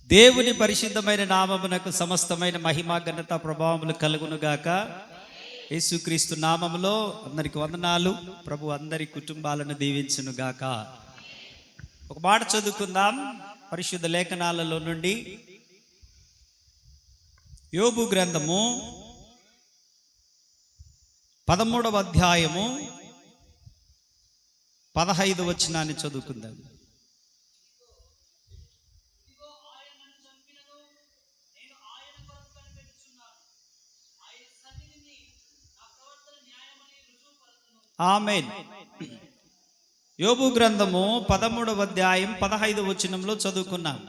దేవుని పరిశుద్ధమైన నామమునకు సమస్తమైన మహిమ ఘనత ప్రభావములు కలుగునుగాక. యేసుక్రీస్తు నామములో అందరికి వందనాలు. ప్రభు అందరి కుటుంబాలను దీవించునుగాక. ఒక మాట చదువుకుందాం పరిశుద్ధ లేఖనాలలో నుండి. యోబు గ్రంథము 13వ అధ్యాయము 15వ వచనాన్ని చదువుకుందాం. ఆమేన్. యోబు గ్రంథము 13వ అధ్యాయం 15వ వచనంలో చదువుకున్నాం.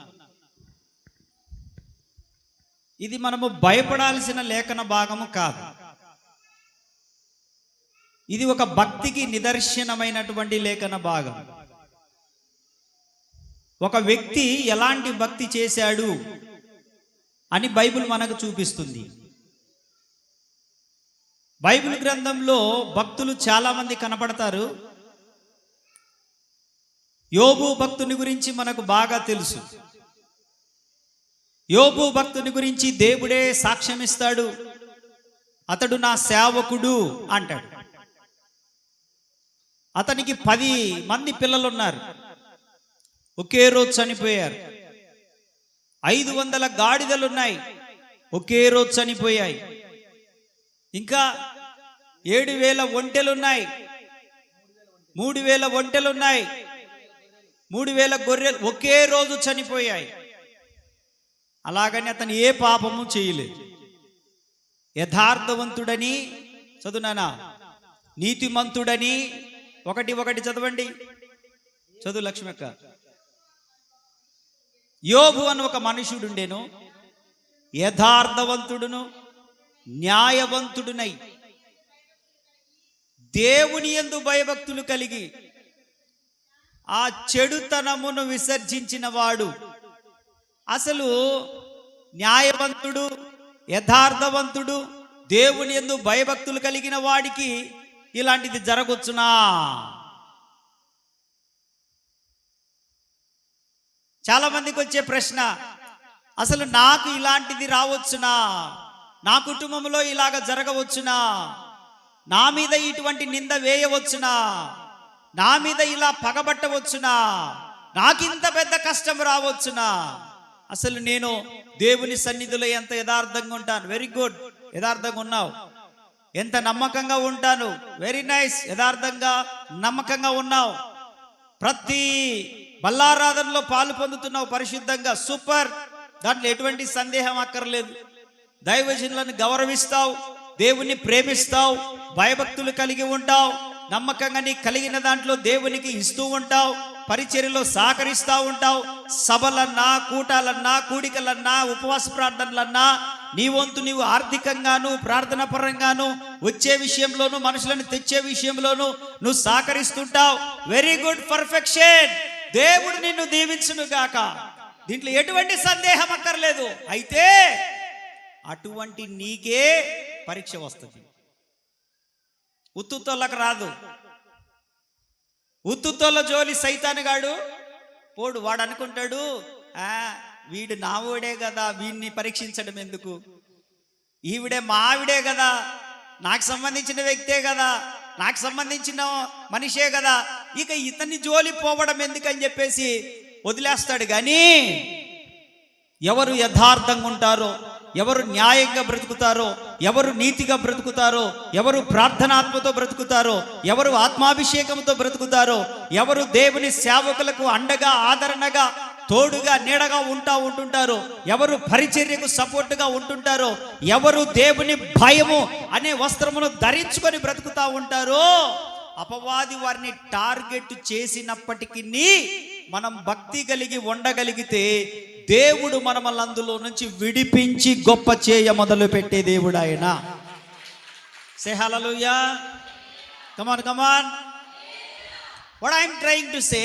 ఇది మనము భయపడాల్సిన లేఖన భాగము కాదు. ఇది ఒక భక్తికి నిదర్శనమైనటువంటి లేఖన భాగం. ఒక వ్యక్తి ఎలాంటి భక్తి చేశాడు అని బైబిల్ మనకు చూపిస్తుంది. బైబిల్ గ్రంథంలో భక్తులు చాలా మంది కనపడతారు. యోబు భక్తుని గురించి మనకు బాగా తెలుసు. యోబు భక్తుని గురించి దేవుడే సాక్ష్యం ఇస్తాడు. అతడు నా సేవకుడు అంటాడు. అతనికి 10 మంది పిల్లలు ఉన్నారు. ఒకే రోజు చనిపోయారు. 500 గాడిదలు ఉన్నాయి, ఒకే రోజు చనిపోయాయి. ఇంకా 7,000 ఒంటెలున్నాయి, 3,000 ఒంటెలున్నాయి, 3,000 గొర్రెలు ఒకే రోజు చనిపోయాయి. అలాగని అతను ఏ పాపము చేయలేదు. యథార్థవంతుడని చదువునానా, నీతిమంతుడని ఒకటి చదవండి. చదువు లక్ష్మక్క. యోబు అని ఒక మనుషుడుండెను, యథార్థవంతుడును న్యాయవంతుడునై దేవుని యందు భయభక్తులు కలిగి ఆ చెడుతనమును విసర్జించిన వాడు. అసలు న్యాయవంతుడు, యథార్థవంతుడు, దేవుని యందు భయభక్తులు కలిగిన వాడికి ఇలాంటిది జరగొచ్చునా? చాలా మందికి వచ్చే ప్రశ్న, అసలు నాకు ఇలాంటిది రావచ్చునా? నా కుటుంబంలో ఇలాగ జరగవచ్చునా? నా మీద ఇటువంటి నింద వేయవచ్చునా? నా మీద ఇలా పగబట్టవచ్చునా? నాకింత పెద్ద కష్టం రావచ్చునా? అసలు నేను దేవుని సన్నిధిలో ఎంత యథార్థంగా ఉంటాను. వెరీ గుడ్, యథార్థంగా ఉన్నావు. ఎంత నమ్మకంగా ఉంటాను. వెరీ నైస్, యథార్థంగా నమ్మకంగా ఉన్నావు. ప్రతి బల్లారాధనలో పాలు పొందుతున్నావు పరిశుద్ధంగా. సూపర్, దాంట్లో ఎటువంటి సందేహం అక్కర్లేదు. దైవజనులను గౌరవిస్తావు, దేవుణ్ణి ప్రేమిస్తావు, భయభక్తులు కలిగి ఉంటావు, నమ్మకంగా నీ కలిగిన దాంట్లో దేవునికి ఇస్తూ ఉంటావు, పరిచర్యలో సహకరిస్తూ ఉంటావు. సభలన్నా, కూటాలన్నా, కూడికలన్నా, ఉపవాస ప్రార్థనలన్నా నీ వంతు నీవు ఆర్థికంగాను ప్రార్థన పరంగాను వచ్చే విషయంలోను మనుషులను తెచ్చే విషయంలోను నువ్వు సహకరిస్తుంటావు. Very good, perfection. దేవుడు నిన్ను దీవించును గాక. దీంట్లో ఎటువంటి సందేహం అక్కర్లేదు. అయితే అటువంటి నీకే పరీక్ష వస్తుంది. ఉత్తుతోళ్ళకు రాదు. ఉత్తుతోళ్ళ జోలి సైతానుగాడు పోడు. వాడు అనుకుంటాడు, వీడు నావుడే కదా, వీడిని పరీక్షించడం ఎందుకు? ఈవిడే మా ఆవిడే కదా, నాకు సంబంధించిన వ్యక్తే కదా, నాకు సంబంధించిన మనిషే కదా, ఇక ఇతన్ని జోలి పోవడం ఎందుకని చెప్పేసి వదిలేస్తాడు. కానీ ఎవరు యథార్థంగా ఉంటారో, ఎవరు న్యాయంగా బ్రతుకుతారో, ఎవరు నీతిగా బ్రతుకుతారో, ఎవరు ప్రార్థనాత్మతో బ్రతుకుతారో, ఎవరు ఆత్మాభిషేకంతో బ్రతుకుతారో, ఎవరు దేవుని సేవకులకు అండగా ఆదరణగా తోడుగా నీడగా ఉంటుంటారో, ఎవరు పరిచర్యకు సపోర్టుగా ఉంటుంటారో, ఎవరు దేవుని భయము అనే వస్త్రమును ధరించుకొని బ్రతుకుతా ఉంటారో, అపవాది వారిని టార్గెట్ చేసినప్పటికీ మనం భక్తి కలిగి ఉండగలిగితే దేవుడు మనల్ని అందులో నుంచి విడిపించి గొప్ప చేయ మొదలు పెట్టే దేవుడు ఆయన. Say hallelujah. Come on. What I am trying to say,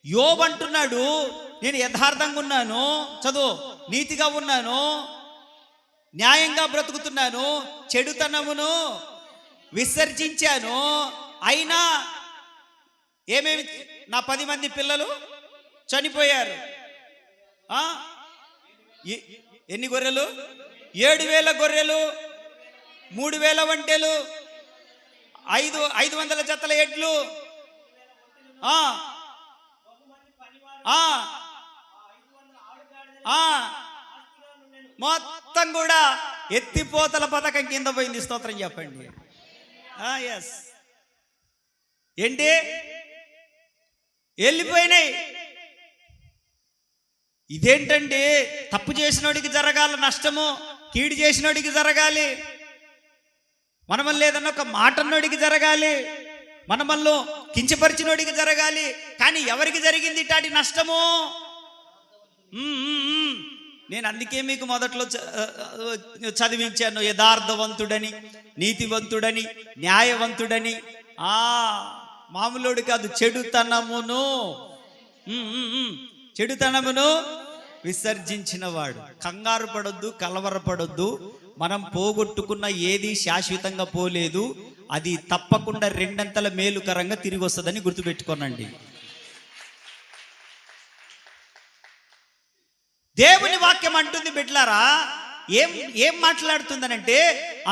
యోబు అంటున్నాడు, నేను యథార్థంగా ఉన్నాను, చదువు, నీతిగా ఉన్నాను, న్యాయంగా బ్రతుకుతున్నాను, చెడుతనమును విసర్జించాను, అయినా ఏమేమి నా 10 మంది పిల్లలు చనిపోయారు. ఆ? ఎన్ని గొర్రెలు? 7,000 గొర్రెలు, 3,000 ఒంటెలు, 500 జతల ఎడ్లు, ఆ ఆ ఆ మొత్తం కూడా ఎత్తిపోతల పథకం కింద పోయింది. స్తోత్రం చెప్పండి. ఎస్, ఏంటి వెళ్ళిపోయినాయి. ఇదేంటండి? తప్పు చేసినోడికి జరగాలి నష్టము, కీడు చేసినోడికి జరగాలి, మనమల్ని ఏదన్నా ఒక మాట అన్నోడికి జరగాలి, మనమల్లో కించపరిచినోడికి జరగాలి. కానీ ఎవరికి జరిగింది ఇటాటి నష్టము? నేను అందుకే మీకు మొదట్లో చదివించాను, యథార్థవంతుడని, నీతివంతుడని, న్యాయవంతుడని. మామూలుడు కాదు, చెడుతనమును విసర్జించిన వాడు. కంగారు పడొద్దు, కలవరపడొద్దు. మనం పోగొట్టుకున్న ఏది శాశ్వతంగా పోలేదు, అది తప్పకుండా రెండంతల మేలుకరంగా తిరిగి వస్తుందని గుర్తుపెట్టుకోనండి. దేవుని వాక్యం అంటుంది బిడ్డలారా, ఏం మాట్లాడుతుందనంటే,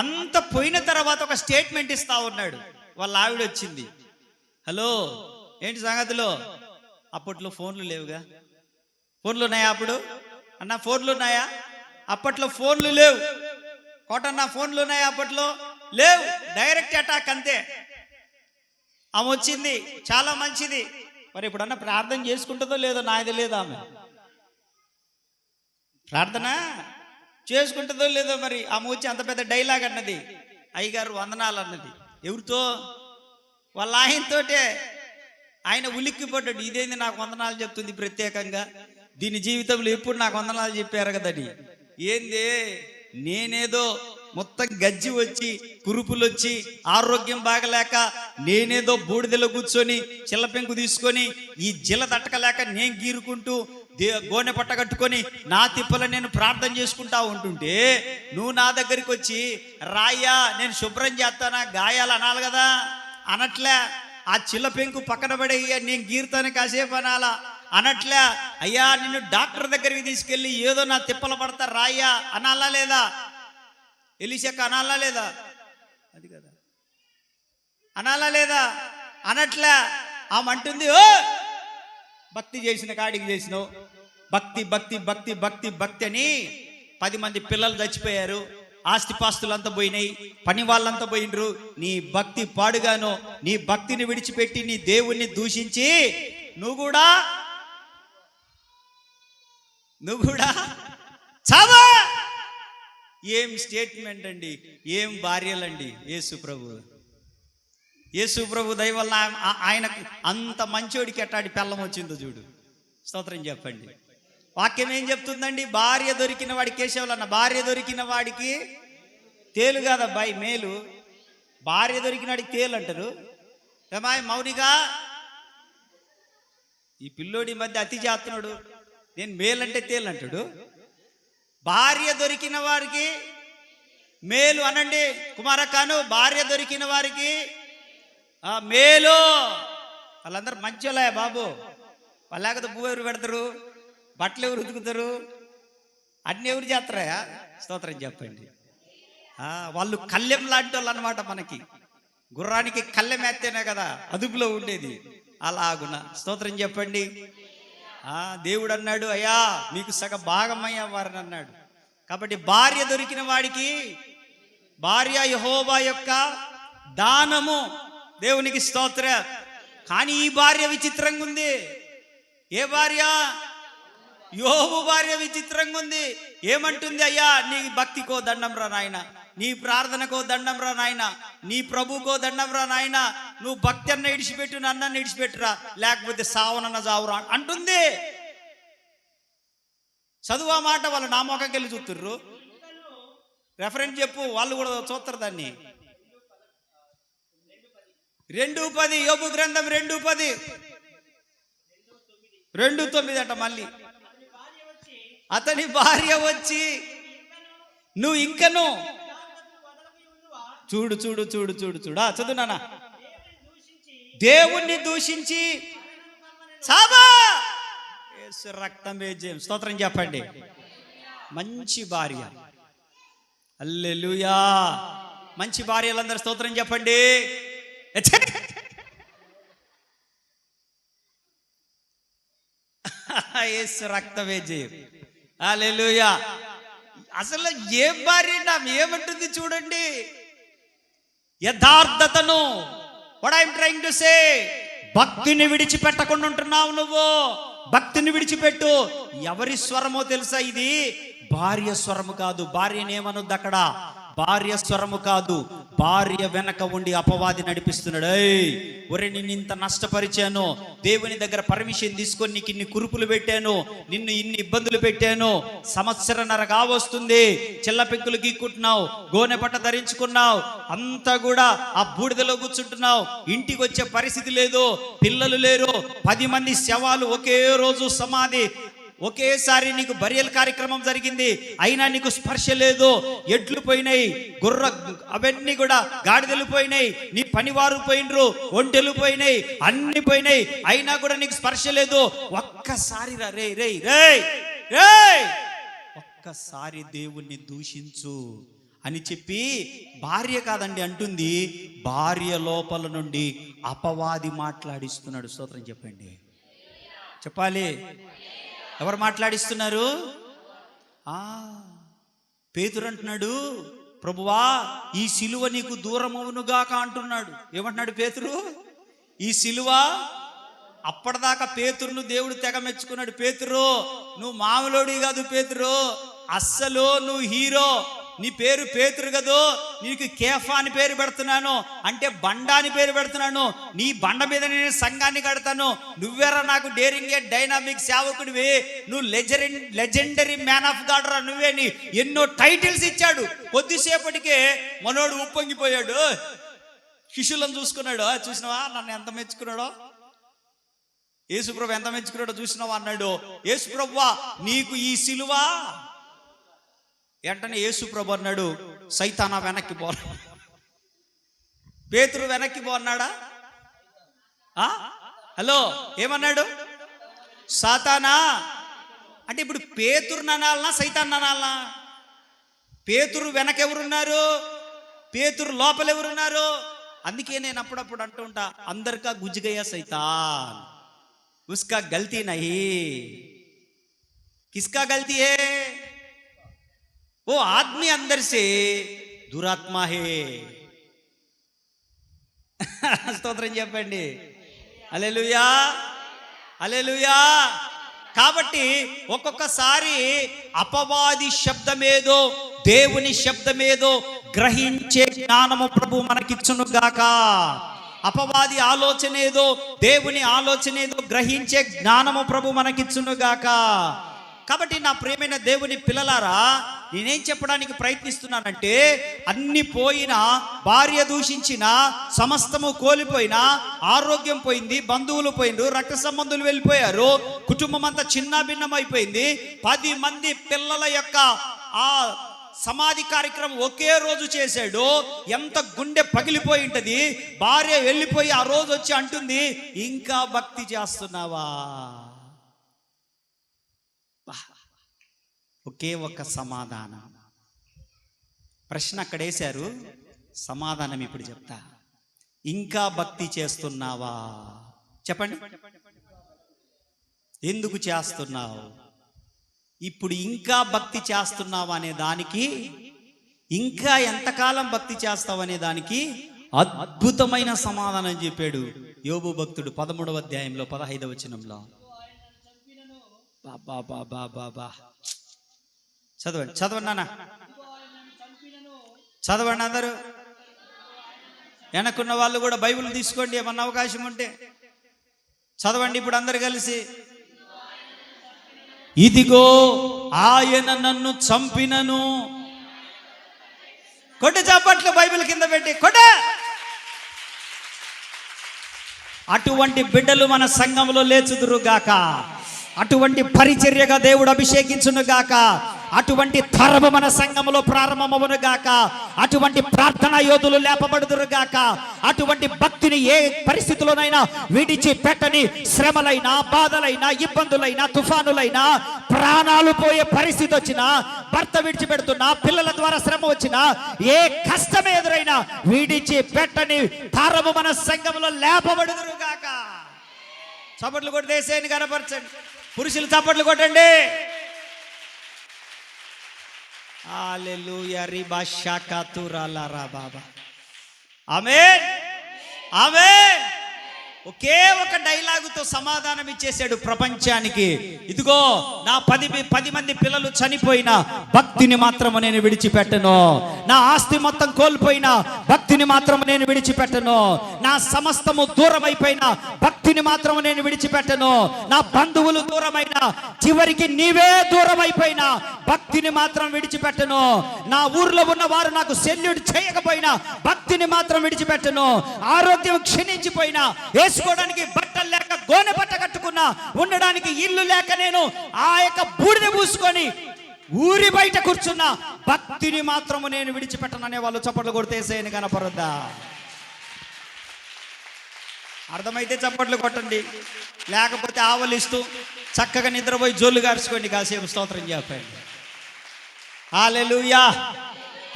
అంత పోయిన తర్వాత ఒక స్టేట్మెంట్ ఇస్తా ఉన్నాడు. వాళ్ళ ఆవిడ వచ్చింది, హలో ఏంటి సంగతిలో? అప్పట్లో ఫోన్లు లేవుగా. ఫోన్లు ఉన్నాయా అప్పుడు? అన్న ఫోన్లు ఉన్నాయా? అప్పట్లో ఫోన్లు లేవు. కోటన్న ఫోన్లు ఉన్నాయా? అప్పట్లో లేవు. డైరెక్ట్ అటాక్ అంతే. ఆమె వచ్చింది, చాలా మంచిది. మరి ఇప్పుడన్నా ప్రార్థన చేసుకుంటుందో లేదో నాది లేదు. ఆమె ప్రార్థన చేసుకుంటుందో లేదో మరి. ఆమె వచ్చి అంత పెద్ద డైలాగ్ అన్నది, అయ్యగారు వందనాలు అన్నది. ఎవరితో? వాళ్ళ ఆయనతోటే. ఆయన ఉలిక్కిపడ్డాడు, ఇదేంది నాకు వందనాలు చెప్తుంది ప్రత్యేకంగా, దీని జీవితంలో ఎప్పుడు నాకు వందనాలు చెప్పారు కదని. ఏంది, నేనేదో మొత్తం గజ్జి వచ్చి, కురుపులు వచ్చి, ఆరోగ్యం బాగలేక, నేనేదో బూడిదలో కూర్చొని చిల్లపెంకు తీసుకొని ఈ జిల తట్టకలేక నేను గీరుకుంటూ గోనె పట్ట కట్టుకొని నా తిప్పల నేను ప్రార్థన చేసుకుంటా ఉంటుంటే, నువ్వు నా దగ్గరికి వచ్చి రాయ్యా నేను శుభ్రం చేస్తానా, గాయాలు అనాలి కదా. అనట్లే. ఆ చిల్ల పెంకు పక్కన పడేయ్యా నేను గీరుతాను కాసేపు అనాలా. అనట్లే. అయ్యా నిన్ను డాక్టర్ దగ్గరికి తీసుకెళ్ళి ఏదో నా తిప్పలు పడతా రాయ్యా అనాలా లేదా? ఎలిషాకు అనాలా లేదా? అది కదా, అనాలా లేదా? అనట్లే. ఆమె అంటుంది, ఓ భక్తి చేసిన కాడికి చేసినావు, భక్తి భక్తి భక్తి భక్తి భక్తి అని 10 మంది పిల్లలు చచ్చిపోయారు, ఆస్తిపాస్తులంతా పోయినాయి, పని వాళ్ళంతా పోయినరు. నీ భక్తి పాడుగాను, నీ భక్తిని విడిచిపెట్టి నీ దేవుణ్ణి దూషించి నువ్వు కూడా చావా. ఏం స్టేట్మెంట్ అండి, ఏం భార్యలండి. యేసు ప్రభు దయ వల్ల ఆయనకు అంత మంచోడికి ఎట్టాడి పెళ్ళం వచ్చిందో చూడు. స్తోత్రం చెప్పండి. వాక్యం ఏం చెప్తుందండి? భార్య దొరికిన వాడికి, కేశవులన్న భార్య దొరికిన వాడికి తేలు కాదబ్బాయి మేలు. భార్య దొరికిన వాడికి తేలు అంటారు. ఏమాయ్ మౌనిగా, ఈ పిల్లోడి మధ్య అతి చేస్తున్నాడు, నేను మేలంటే తేలు అంటాడు. భార్య దొరికిన వారికి మేలు అనండి. కుమారకాను, భార్య దొరికిన వారికి మేలు. వాళ్ళందరూ మంచోళ్ళే బాబు. వాళ్ళు లేకపోతే భూ ఎవరు పెడతారు, బట్టలు ఎవరు ఉతుకుతారు, అన్ని ఎవరు చేస్తారా? స్తోత్రం చెప్పండి. వాళ్ళు కళ్ళెం లాంటి వాళ్ళు అనమాట. మనకి గుర్రానికి కళ్ళెం ఎత్తేనే కదా అదుపులో ఉండేది, అలాగున. స్తోత్రం చెప్పండి. దేవుడు అన్నాడు, అయ్యా మీకు సగ భాగమయ్యా వారిని అన్నాడు. కాబట్టి భార్య దొరికిన వాడికి, భార్య యెహోవా యొక్క దానము, దేవునికి స్తోత్ర. కానీ ఈ భార్య విచిత్రంగా ఉంది. ఏ భార్య? యోబు భార్య విచిత్రంగా ఉంది. ఏమంటుంది? అయ్యా నీ భక్తికో దండం రా నాయన, నీ ప్రార్థనకో దండం రా నాయన, నీ ప్రభుకో దండం రా నాయన, నువ్వు భక్తి అన్న ఇడిచిపెట్టు, నన్న ఇడిచిపెట్టురా, లేకపోతే సావనన్న చావురా అంటుంది. చదువు ఆ మాట. వాళ్ళు నా మొక్కకి వెళ్ళి చూస్తుర్రు. రెఫరెన్స్ చెప్పు, వాళ్ళు కూడా చూస్తారు దాన్ని. 2:10 యోబు గ్రంథం 2:10 2:9 అంట. మళ్ళీ అతని భార్య వచ్చి, నువ్వు ఇంకను చూడు చూడు చూడు చూడు చూడు చదువు నాన్న, దేవుణ్ణి దూషించి చావా. యేసు రక్తమే జయం. స్తోత్రం చెప్పండి. మంచి భార్య. హల్లెలూయా. మంచి భార్యలందరూ స్తోత్రం చెప్పండి. యేసు రక్తమే జయం. హల్లెలూయా. అసలు ఏ భార్య ఏమంటుంది చూడండి. యథార్థతను, what I'm trying to say, భక్తిని విడిచిపెట్టకుండా ఉంటున్నావు నువ్వు. భక్తిని విడిచిపెట్టు. ఎవరి స్వరమో తెలుసా? ఇది భార్య స్వరము కాదు. భార్యనేమనొద్దు అక్కడ. భార్య స్వరము కాదు. భార్య వెనక ఉండి అపవాది నడిపిస్తున్నాడు. ఒరే, నిన్ను ఇంత నష్టపరిచాను, దేవుని దగ్గర పర్మిషన్ తీసుకొని నీకు ఇన్ని కురుపులు పెట్టాను, నిన్ను ఇన్ని ఇబ్బందులు పెట్టాను, సంవత్సరన్నర కావస్తుంది, చిల్ల పెంకులు గీక్కుంటున్నావు, గోనె పట్ట ధరించుకున్నావు, అంతా కూడా ఆ బూడిదలో కూర్చుంటున్నావు, ఇంటికి వచ్చే పరిస్థితి లేదు, పిల్లలు లేరు, 10 మంది శవాలు ఒకే రోజు సమాధి, ఒకేసారి నీకు బరియల్ కార్యక్రమం జరిగింది, అయినా నీకు స్పర్శ లేదు. ఎడ్లు పోయినాయి, గుర్ర అవన్నీ కూడా గాడిదలు పోయినాయి, నీ పనివారు పోయినరు, ఒంటెలు పోయినాయి, అన్ని పోయినాయి, అయినా కూడా నీకు స్పర్శ లేదు. ఒక్కసారి రే రే రే రే ఒక్కసారి దేవుణ్ణి దూషించు అని చెప్పి భార్య కాదండి అంటుంది, భార్య లోపల నుండి అపవాది మాట్లాడిస్తున్నాడు. స్తోత్రం చెప్పండి. చెప్పాలి. ఎవరు మాట్లాడిస్తున్నారు? పేతురు అంటున్నాడు, ప్రభువా ఈ సిలువ నీకు దూరమవునుగాక అంటున్నాడు. ఏమంటున్నాడు పేతురు? ఈ సిలువ. అప్పటిదాకా పేతురును దేవుడు తెగ మెచ్చుకున్నాడు. పేతురు నువ్వు మామూలోడి కాదు, పేతురు అస్సలు నువ్వు హీరో, నీ పేరు పేతురు కదూ, నీకు కేఫా అని పేరు పెడుతున్నాను, అంటే బండ అని పేరు పెడుతున్నాను, నీ బండ మీద నేను సంఘాన్ని కడతాను, నువ్వేరా నాకు డేరింగ్ డైనామిక్ సేవకుడివి, నువ్వు లెజెండరీ మ్యాన్ ఆఫ్ గాడ్ రా నువ్వే. నీ ఎన్నో టైటిల్స్ ఇచ్చాడు. కొద్దిసేపటికే మనోడు ఉప్పొంగిపోయాడు. శిష్యులను చూసుకున్నాడు. చూసినావా నన్ను ఎంత మెచ్చుకున్నాడో, యేసుప్రభు ఎంత మెచ్చుకున్నాడో చూసినావా అన్నాడు. యేసుప్రభువా నీకు ఈ సిలువ. వెంటనే యేసుప్రభు అన్నాడు, సైతానా వెనక్కి పో. పేతురు వెనక్కి పో అన్నాడా? హలో, ఏమన్నాడు? సాతానా అంటే ఇప్పుడు పేతురు అనాలనా సైతాన్ అనాలనా? పేతురు వెనక ఎవరున్నారు? పేతురు లోపల ఎవరున్నారు? అందుకే నేను అప్పుడప్పుడు అంటూ ఉంటా, అందరికా గుజ్జుగయ్యా సైతాన్, ఉస్కా గల్తీ నహీ. కిస్కా గల్తీ హే? वो आदमी अंदर से दुरात्मा है. స్తోత్రం చెప్పండి. హల్లెలూయా, హల్లెలూయా. కాబట్టి ఒక్కొక్కసారి అపవాది శబ్దమేదో దేవుని శబ్దమేదో గ్రహించే జ్ఞానము ప్రభు మనకిచ్చును గాక. అపవాది ఆలోచన ఏదో దేవుని ఆలోచన ఏదో గ్రహించే జ్ఞానము ప్రభు మనకిచ్చును గాక. కాబట్టి నా ప్రియమైన దేవుని పిల్లలారా, నేనేం చెప్పడానికి ప్రయత్నిస్తున్నానంటే, అన్ని పోయినా, భార్య దూషించినా, సమస్తము కోల్పోయినా, ఆరోగ్యం పోయింది, బంధువులు పోయిండ్రు, రక్త సంబంధులు వెళ్ళిపోయారు, కుటుంబం అంతా చిన్న భిన్నం అయిపోయింది, 10 మంది పిల్లల యొక్క ఆ సమాధి కార్యక్రమం ఒకే రోజు చేశాడు. ఎంత గుండె పగిలిపోయి ఉంటది. భార్య వెళ్ళిపోయి ఆ రోజు వచ్చి అంటుంది, ఇంకా భక్తి చేస్తున్నావా? ఒకే ఒక సమాధానం. ప్రశ్న అక్కడ వేశారు, సమాధానం ఇప్పుడు చెప్తా. ఇంకా భక్తి చేస్తున్నావా? చెప్పండి. ఎందుకు చేస్తున్నావు? ఇప్పుడు ఇంకా భక్తి చేస్తున్నావా అనే దానికి, ఇంకా ఎంతకాలం భక్తి చేస్తావు అనే దానికి అద్భుతమైన సమాధానం చెప్పాడు యోబు భక్తుడు 13వ అధ్యాయంలో 15వ వచనంలో. బాబా బాబా బాబా చదవండి, చదవండి నాన్న, చదవండి అందరూ. వెనక్కున్న వాళ్ళు కూడా బైబిల్ తీసుకోండి, ఏమన్నా అవకాశం ఉంటే చదవండి ఇప్పుడు అందరు కలిసి. ఇదిగో ఆయన నన్ను చంపినను. కొట్టు చప్పట్లు బైబిల్ కింద పెట్టి కొట్ట. అటువంటి బిడ్డలు మన సంఘంలో లేచుదురు గాక. అటువంటి పరిచర్యగా దేవుడు అభిషేకించును గాక. అటువంటి తరము మన సంఘములో ప్రారంభమవును గాక. అటువంటి ప్రార్థనా యోధులు లేపబడుదురు గాక. అటువంటి భక్తిని ఏ పరిస్థితుల్లోనైనా విడిచి పెట్టని శ్రమలైనా, బాధలైనా, ఇబ్బందులైనా, తుఫానులైనా, ప్రాణాలు పోయే పరిస్థితి వచ్చినా, భర్త విడిచిపెడుతున్నా, పిల్లల ద్వారా శ్రమ వచ్చినా, ఏ కష్టం ఎదురైనా విడిచి పెట్టని తరము మన సంఘములో లేపబడుదురు గాక. చప్పట్లు కొట్టి దేశాన్ని కనపరచండి. పురుషులు చప్పట్లు కొట్టండి. హల్లెలూయా. రిబా షాకాతురాలారా బాబా. ఆమేన్, ఆమేన్. ఒకే ఒక డైలాగుతో సమాధానం ఇచ్చేసాడు ప్రపంచానికి. ఇదిగో నా 10 మంది పిల్లలు చనిపోయినా భక్తిని మాత్రము నేను విడిచిపెట్టను. నా ఆస్తి మొత్తం కోల్పోయినా భక్తిని మాత్రము నేను విడిచిపెట్టను. నా సమస్తము దూరం అయిపోయినా భక్తిని మాత్రము నేను విడిచిపెట్టను. నా బంధువులు దూరమైనా, చివరికి నీవే దూరం అయిపోయినా భక్తిని మాత్రం విడిచిపెట్టను. నా ఊర్లో ఉన్న వారు నాకు సెల్యూట్ చేయకపోయినా భక్తిని మాత్రం విడిచిపెట్టను. ఆరోగ్యం క్షీణించిపోయినా, వేసుకోవడానికి బట్టలు లేక గోనె బట్ట కట్టుకున్నా, ఉండడానికి ఇల్లు లేక నేను ఆ యొక్క బూడిద పూసుకొని ఊరి బయట కూర్చున్నా భక్తిని మాత్రము నేను విడిచిపెట్టననే వాళ్ళు చప్పట్లు కొడితేసేయని కనపరద్దా? అర్థమైతే చప్పట్లు కొట్టండి, లేకపోతే ఆవలిస్తూ చక్కగా నిద్రపోయి జోళ్ళు గార్చుకోండి. కాసేపు స్తోత్రం చెప్పండి. హల్లెలూయా,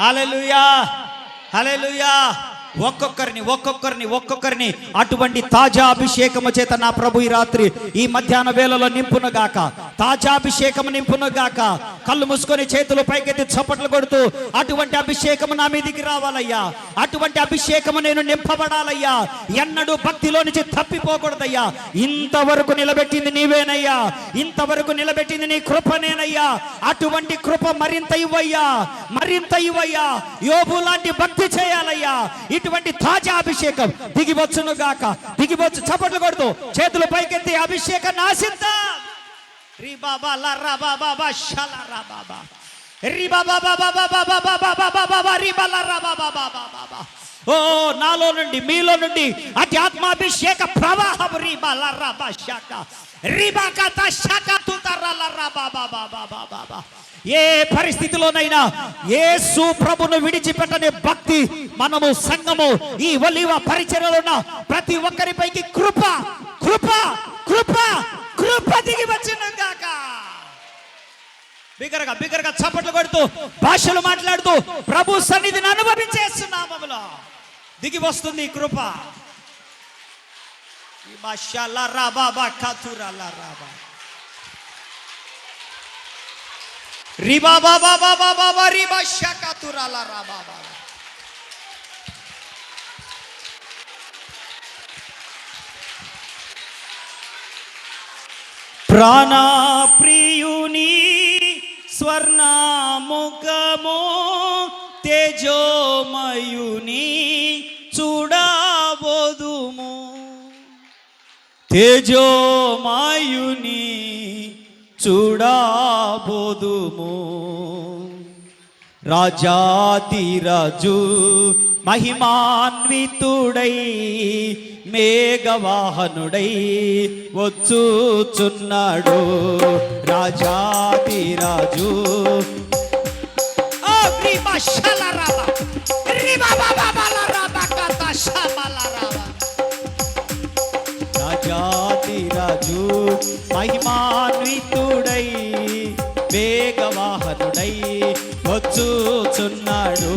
హల్లెలూయా, హల్లెలూయా. ఒక్కొక్కరిని అటువంటి తాజా అభిషేకము చేత నా ప్రభు ఈ రాత్రి, ఈ మధ్యాహ్న వేళలో నింపును గాక. తాజా అభిషేకము నింపును గాక. కళ్ళు మూసుకొని చేతులు పైకెత్తి చప్పట్లు కొడుతూ అటువంటి అభిషేకము నా మీదికి రావాలయ్యా. అటువంటి అభిషేకము నేను నింపబడాలయ్యా. ఎన్నడూ భక్తిలో నుంచి తప్పిపోకూడదయ్యా. ఇంతవరకు నిలబెట్టింది నీవేనయ్యా. ఇంతవరకు నిలబెట్టింది నీ కృపనేనయ్యా. అటువంటి కృప మరింత ఇవ్వయ్యా, మరింత ఇవ్వయ్యా. యోబు లాంటి భక్తి చేయాలయ్యా. ఇటువంటి తాజా అభిషేకం దిగివచ్చును గాక. దిగివచ్చు. చప్పట్లు కొడుతూ చేతులు పైకెత్తి అభిషేకాన్ని ఆశిద్దాం. రి బాబా లా రా బాబా షలా రా బాబా. రి బాబా బాబా బాబా బాబా బాబా రి బాలా రా బాబా బాబా. ఓ నాలో నుండి, మీలో నుండి అతి ఆత్మాభిషేక ప్రవాహం. రి బాలా రా బా షాక రి బాకా తా షాక తుతరా లా రా బాబా బాబా బాబా. ఏ పరిస్థితిలోనైనా యేసు ప్రభును విడిచిపెట్టని భక్తి మనము సంఘము ఈ ఒలీవ పరిచర్యలో ఉన్న ప్రతి ఒక్కరిపైకి కృప కృప కృప కృప దిగి వచ్చును గాక. బిగ్గరగా చప్పట్లు కొడుతూ భాషలు మాట్లాడుతూ ప్రభు సన్నిధిని అనుభవించేస్తున్నాములో దిగి వస్తుంది కృప. ఈ మాషాల్లా రా బాబా కతురాల్లా రా బాబా. రిబా బాబా బాబా బాబా రిబా షకాతురాల రా బాబా. ప్రాణ ప్రియుని స్వర్ణముఖము తేజోమయుని చూడబోదుము. తేజోమయుని చూడబోదుము. రాజాతిరాజు మహిమాన్వితుడై మేఘవాహనుడై వచ్చుచున్నాడు. రాజాతిరాజు రాజాతిరాజు మహిమాన్వితుడై మేఘవాహనుడై వచ్చుచున్నాడు.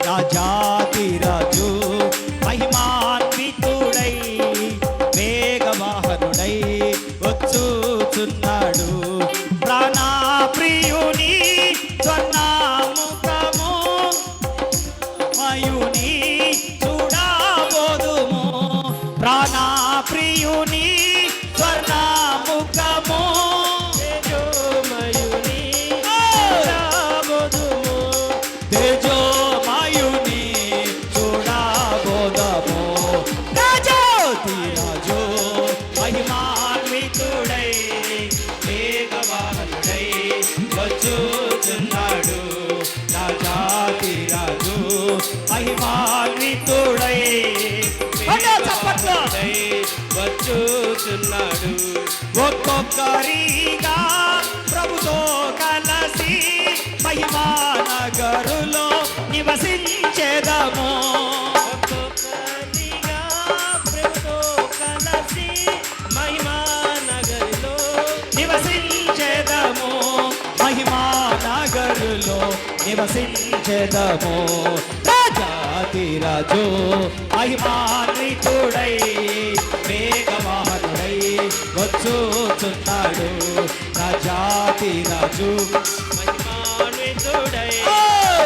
రాజాతిరాజు మహిమాన్వితుడై మేఘవాహనుడై వచ్చుచున్నాడు. ప్రాణప్రియుని స్వర్ణముఖము మయుని చూడబోదుము. ప్రాణప్రియుని స్వర్ణముఖము తేజోమయుని చూడబోదుము. తేజోమయుని చూడబోదుము. రాజాతిరాజు మహిమాన్వితుడై మేఘవాహనుడై వచ్చుచున్నాడు. రాజాతిరాజు మహిమాన్వితుడై వచ్చుచున్నాడు. ఒక్కొక్కరిగా ప్రభుతో కలసి నివసించెదము. రాజాతి రాజు మహిమాన్వితుడై వేగవాహనుడై వచ్చుచున్నాడు. రాజాతి రాజు మహిమాన్వితుడై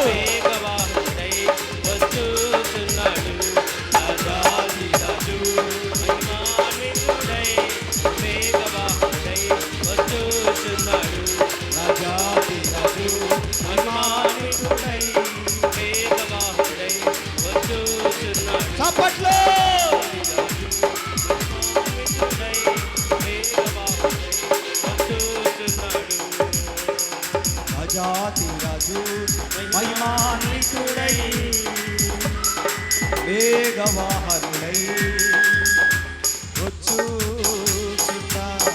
వేగవాహనుడై వచ్చుచున్నాడు. రాజాది రాజు మహిమాన్వితుడై వేగవాహనుడై వచ్చుచున్నాడు. రాజాతి రాజు మహిమాన్వితుడై వేగవాహనుడై వచ్చుచున్నాడు. చప్పట్లు. మహిమాన్వితుడై వేగవాహనుడై వచ్చుచున్నాడు. రాజాతి రాజు మహిమాన్వితుడై వేగవాహనుడై వచ్చుచున్నాడు.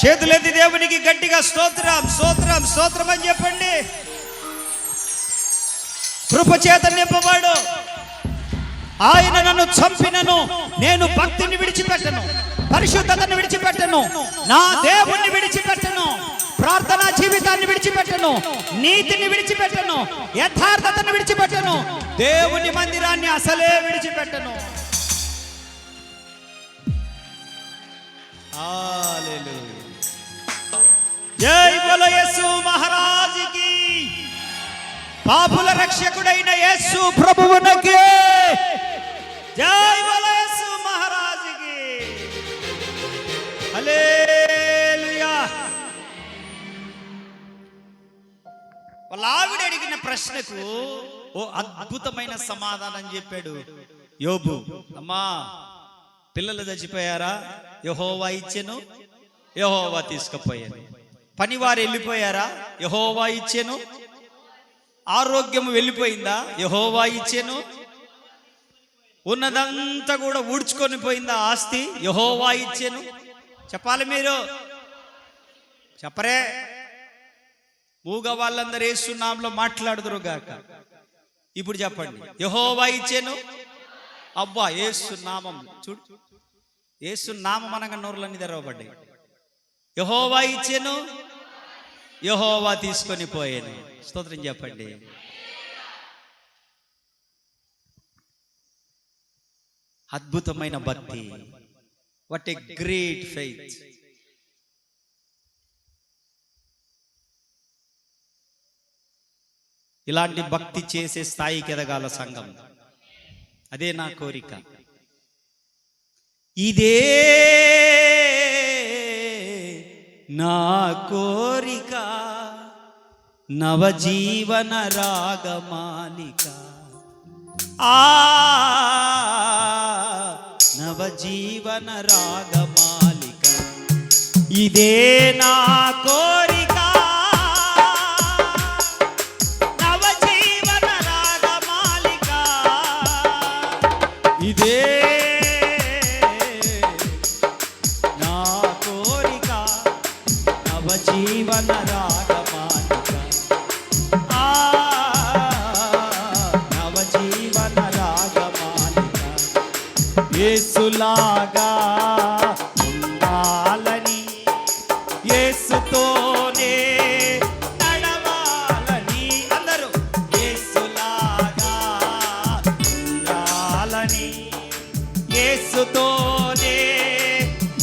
చేతులెత్తి దేవునికి గట్టిగా స్తోత్రం స్తోత్రం స్తోత్రం అని చెప్పండి. కృపచేత నింపవాడు. ఆయన నన్ను చంపినను నేను భక్తిని విడిచిపెట్టను, పరిశుద్ధతను విడిచిపెట్టను, నా దేవుణ్ణి విడిచిపెట్టను, ప్రార్థనా జీవితాన్ని విడిచిపెట్టను, నీతిని విడిచిపెట్టను, యథార్థతను విడిచిపెట్టను, దేవుని మందిరాన్ని అసలే విడిచిపెట్టను. హల్లెలూయా. జై బోలో యేసు మహారాజుకి. పాపుల రక్షకుడైన యేసు ప్రభువునకి జై బోలో యేసు మహారాజుకి. హల్లెలూయా. వాళ్ళ ఆవిడ అడిగిన ప్రశ్నకు ఓ అద్భుతమైన సమాధానం చెప్పాడు యోబు. అమ్మా, పిల్లలు చచ్చిపోయారా? యెహోవా ఇచ్చెను, యెహోవా తీసుకుపోయాను. పనివారు వెళ్ళిపోయారా? యెహోవా ఇచ్చెను. ఆరోగ్యం వెళ్ళిపోయిందా? యెహోవా ఇచ్చెను. ఉన్నదంతా కూడా ఊడ్చుకొని పోయిందా ఆస్తి? యెహోవా ఇచ్చెను. చెప్పాలి, మీరు చెప్పరే. మూగ వాళ్ళందరూ యేసు నామములో మాట్లాడుదురు గాక. ఇప్పుడు చెప్పండి, యెహోవా ఇచ్చెను. అబ్బా, యేసు నామం చూడు, యేసు నామం అనగా నోరులన్నీ తెరవబడ్డాయి. యెహోవా ఇచ్చెను, యెహోవా తీసుకొని పోయాను. స్తోత్రం చెప్పండి. అద్భుతమైన భక్తి. What a great faith. ఇలాంటి భక్తి చేసే స్థాయికి ఎదగాల సంఘం. అదే నా కోరిక. ఇదే నా కోరిక, నవజీవన రాగమాలిక. నవజీవన రాగమాలిక. ఇదే నా కోరిక, నవజీవన రాగమాలిక. ఇదే నా కోరిక, నవజీవన రాగమాలిక. నవజీవన రాగమాలిక. యేసులాగా ఉండాలని, యేసుతోనే నడవాలని. అందరూ యేసులాగా ఉండాలని, యేసుతోనే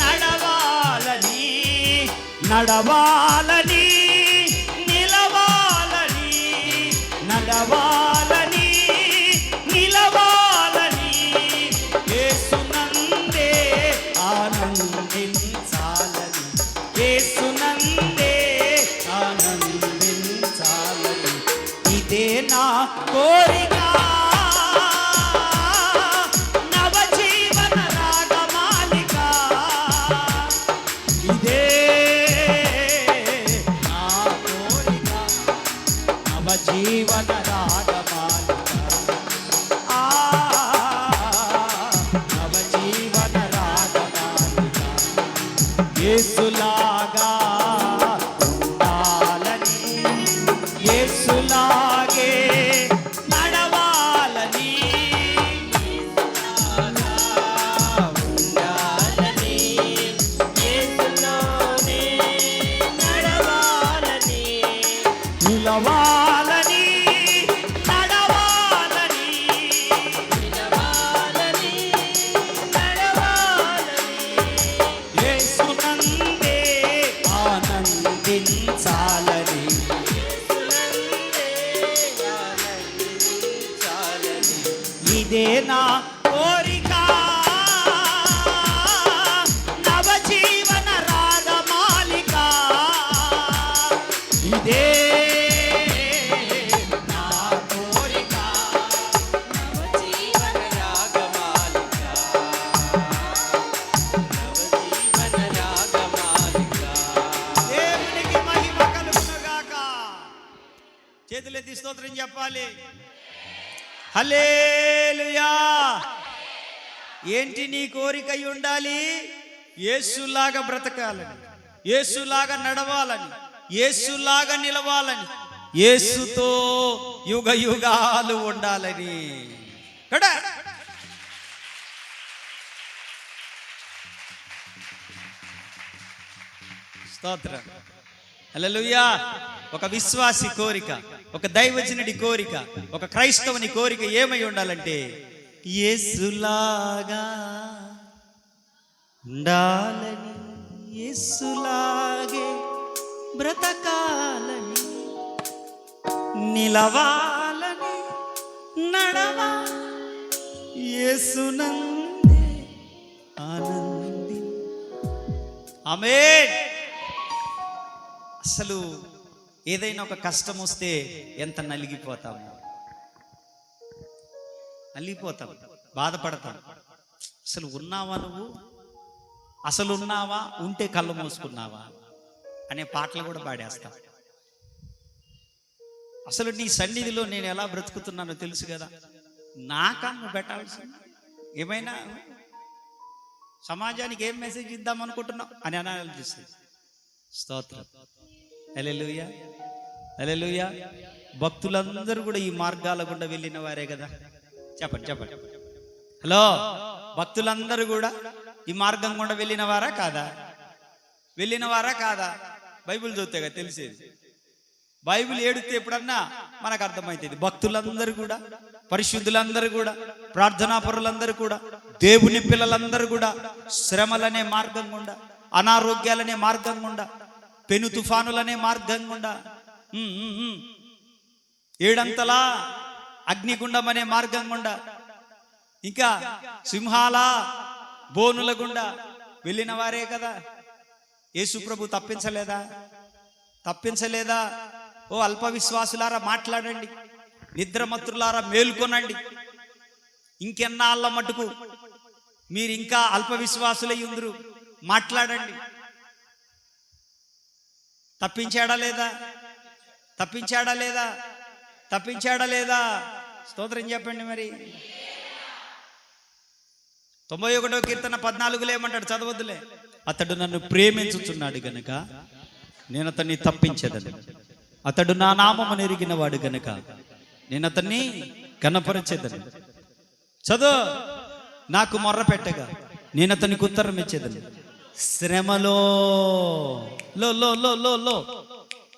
నడవాలని, నడవాలని, నిలవాలని, నడవాలని, నిలవాలని. యేసునందే ఆనందించాలని, యేసునందే ఆనందించాలని. ఇదే నా కోరిక, నవజీవన రాగమాలిక. ఇదే నా కోరిక, నవజీవన రాగమాలిక. నవజీవన రాగమాలిక. యేసులాగా ఉండాలని, యేసులాగే నడవాలని, యేసులాగా ఉండాలని, కోరిక నవజీవన రాగమాలిక ఇదే నా కోరిక నవజీవన రాగమాలిక నవజీవన రాగమాలిక దేవునికి మహిమ కలుగునుగాక. చేతులెత్తి స్తోత్రం చెప్పాలి. హల్లెలూయా. ఏంటి నీ కోరిక అయి ఉండాలి? యేసులాగా బ్రతకాలని, యేసులాగా నడవాలని, యేసులాగా నిలవాలని, యేసుతో యుగ యుగాలు ఉండాలని. కదా స్తోత్రం. హల్లెలూయా. ఒక విశ్వాసి కోరిక, ఒక దైవజనుడి కోరిక, ఒక క్రైస్తవుని కోరిక ఏమై ఉండాలంటే యేసులాగా ఉండాలని, యేసులాగే బ్రతకాలని, నిలవాలని, నడవా యేసునందే ఆనంది. ఆమేన్. అసలు ఏదైనా ఒక కష్టం వస్తే ఎంత నలిగిపోతాము, నలిగిపోతాం, బాధపడతాం. అసలు ఉన్నావా నువ్వు? అసలు ఉన్నావా? ఉంటే కళ్ళు మూసుకున్నావా అనే పాటలు కూడా పాడేస్తాం. అసలు నీ సన్నిధిలో నేను ఎలా బ్రతుకుతున్నానో తెలుసు కదా. నాకన్ను పెట్టాల్సింది ఏమైనా సమాజానికి ఏం మెసేజ్ ఇద్దాం అనుకుంటున్నావు అని అనాలనిపిస్తుంది. స్తోత్రం. హల్లెలూయా, హల్లెలూయా. భక్తులందరూ కూడా ఈ మార్గాల గుండా వెళ్ళిన వారే కదా. చెప్పండి చెప్పండి. హలో, భక్తులందరూ కూడా ఈ మార్గం గుండా వెళ్ళిన వారా కాదా? వెళ్ళిన వారా కాదా? బైబిల్ చదివితే కదా తెలిసేది. బైబిల్ ఏడితే ఎప్పుడన్నా మనకు అర్థమవుతుంది. భక్తులందరూ కూడా, పరిశుద్ధులందరూ కూడా, ప్రార్థనా పరులందరూ కూడా, దేవుని పిల్లలందరూ కూడా శ్రమలనే మార్గం గుండా, అనారోగ్యాలనే మార్గం గుండా, పెను తుఫానులనే మార్గం గుండా, ఏడంతలా అగ్నిగుండం అనే మార్గం గుండా, ఇంకా సింహాల బోనుల గుండా వెళ్ళిన వారే కదా. యేసు ప్రభు తప్పించలేదా? తప్పించలేదా? ఓ అల్ప విశ్వాసులారా మాట్లాడండి, నిద్రమత్రులారా మేల్కొనండి. ఇంకెన్నాళ్ళ మటుకు మీరు ఇంకా అల్ప విశ్వాసులై ఉందరు? మాట్లాడండి. తప్పించాడా లేదా? తప్పించాడా లేదా? తప్పించాడా లేదా? స్తోత్రం చెప్పండి. మరి 91వ కీర్తన 14లో ఏమంటాడు? చదవద్దులే. అతడు నన్ను ప్రేమించుచున్నాడు గనుక నేను అతన్ని తప్పించదను, అతడు నా నామమును ఎరిగిన వాడు గనుక నేను అతన్ని కనపరచెదను. చదువు. నాకు మొర్ర పెట్టగా నేను అతనికి ఉత్తరం ఇచ్చేదను. శ్రమలో లో లో లో లో లో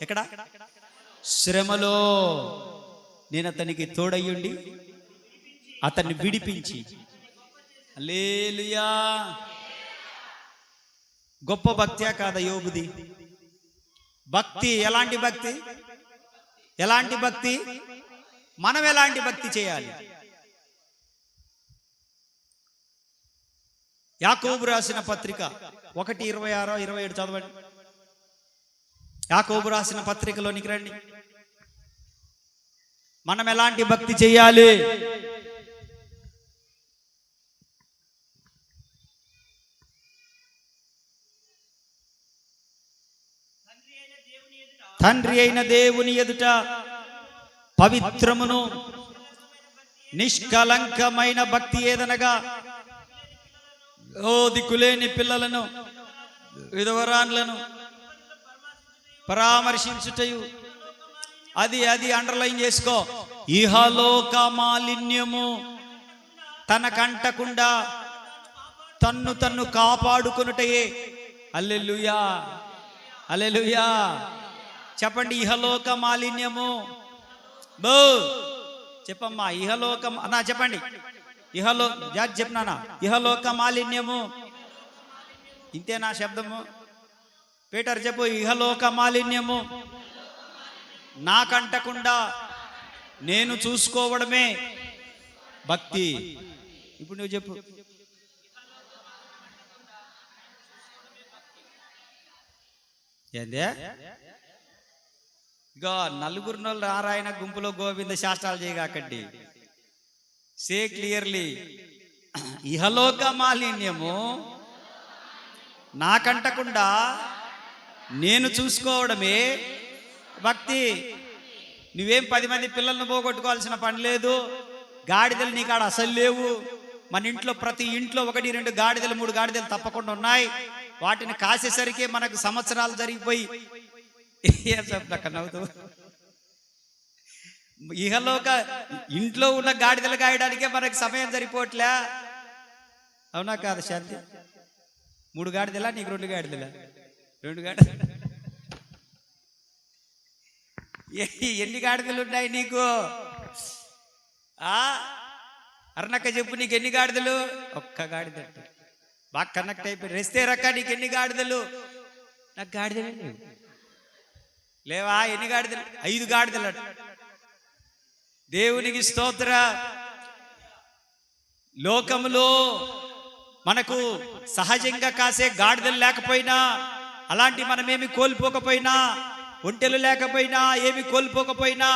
ఎక్కడ? శ్రమలో నేను అతనికి తోడయ్యుండి అతన్ని విడిపించి. హల్లెలూయా. గొప్ప భక్త్యా కాదా యోబుది? భక్తి ఎలాంటి భక్తి? ఎలాంటి భక్తి? మనం ఎలాంటి భక్తి చేయాలి? యాకోబు రాసిన పత్రిక 1:26-27 చదవండి. యాకోబు రాసిన పత్రికలోనికి రండి. మనం ఎలాంటి భక్తి చేయాలి? తండ్రి అయిన దేవుని ఎదుట పవిత్రమును నిష్కలంకమైన భక్తి ఏదనగా ఓ దిక్కులేని పిల్లలను, విధవరాన్లను పరామర్శించుటయు. అది అండర్లైన్ చేసుకో. ఇహలోక మాలిన్యము తనకంటకుండా తన్ను కాపాడుకొనుటయే. హల్లెలూయా, హల్లెలూయా. చెప్పండి. ఇహలోక మాలిన్యము. బో చెప్పమ్మా. ఇహలోక నా చెప్పండి. చెప్పినానా? ఇహలోక మాలిన్యము. ఇంతే నా శబ్దము. పీటర్ చెప్పు. ఇహలోక మాలిన్యము నాకంటకుండా నేను చూసుకోవడమే భక్తి. ఇప్పుడు నువ్వు చెప్పు. ఏందే ఇగో నలుగురు నోళ్ళు రారాయన గుంపులో గోవింద శాస్త్రాలు చేయగాకండి. సే క్లియర్లీ, ఇహలోక మాలిన్యము నాకంటకుండా నేను చూసుకోవడమే భక్తి. నువ్వేం 10 మంది పిల్లలను పోగొట్టుకోవాల్సిన పని లేదు. గాడిదలు నీ కాడ అసలు లేవు. మన ఇంట్లో ప్రతి ఇంట్లో 1, 2 గాడిదలు 3 గాడిదలు తప్పకుండా ఉన్నాయి. వాటిని కాసేసరికి మనకు సంవత్సరాలు జరిగిపోయి నవ్వుతూ ఇహలోక ఇంట్లో ఉన్న గాడిదలు కాయడానికే మనకు సమయం సరిపోవట్లే. అవునా కాదు శాంతి? 3 గాడిదలా నీకు 2 గాడిదలా? 2 గాడిదలు. ఎన్ని గాడిదలు ఉన్నాయి నీకు? అర్ణక్క చెప్పు, నీకు ఎన్ని గాడిదలు? ఒక్క గాడిద. బాగా కనెక్ట్ అయిపోయి రెస్తే రక్క, నీకు ఎన్ని గాడిదలు? నాకు గాడిదలు లేవా? ఎన్ని గాడిదలు? 5 గాడిదలు. దేవునికి స్తోత్ర. లోకములో మనకు సహజంగా కాసే గాడిదలు లేకపోయినా, అలాంటి మనమేమి కోల్పోకపోయినా, ఒంటెలు లేకపోయినా, ఏమి కోల్పోకపోయినా,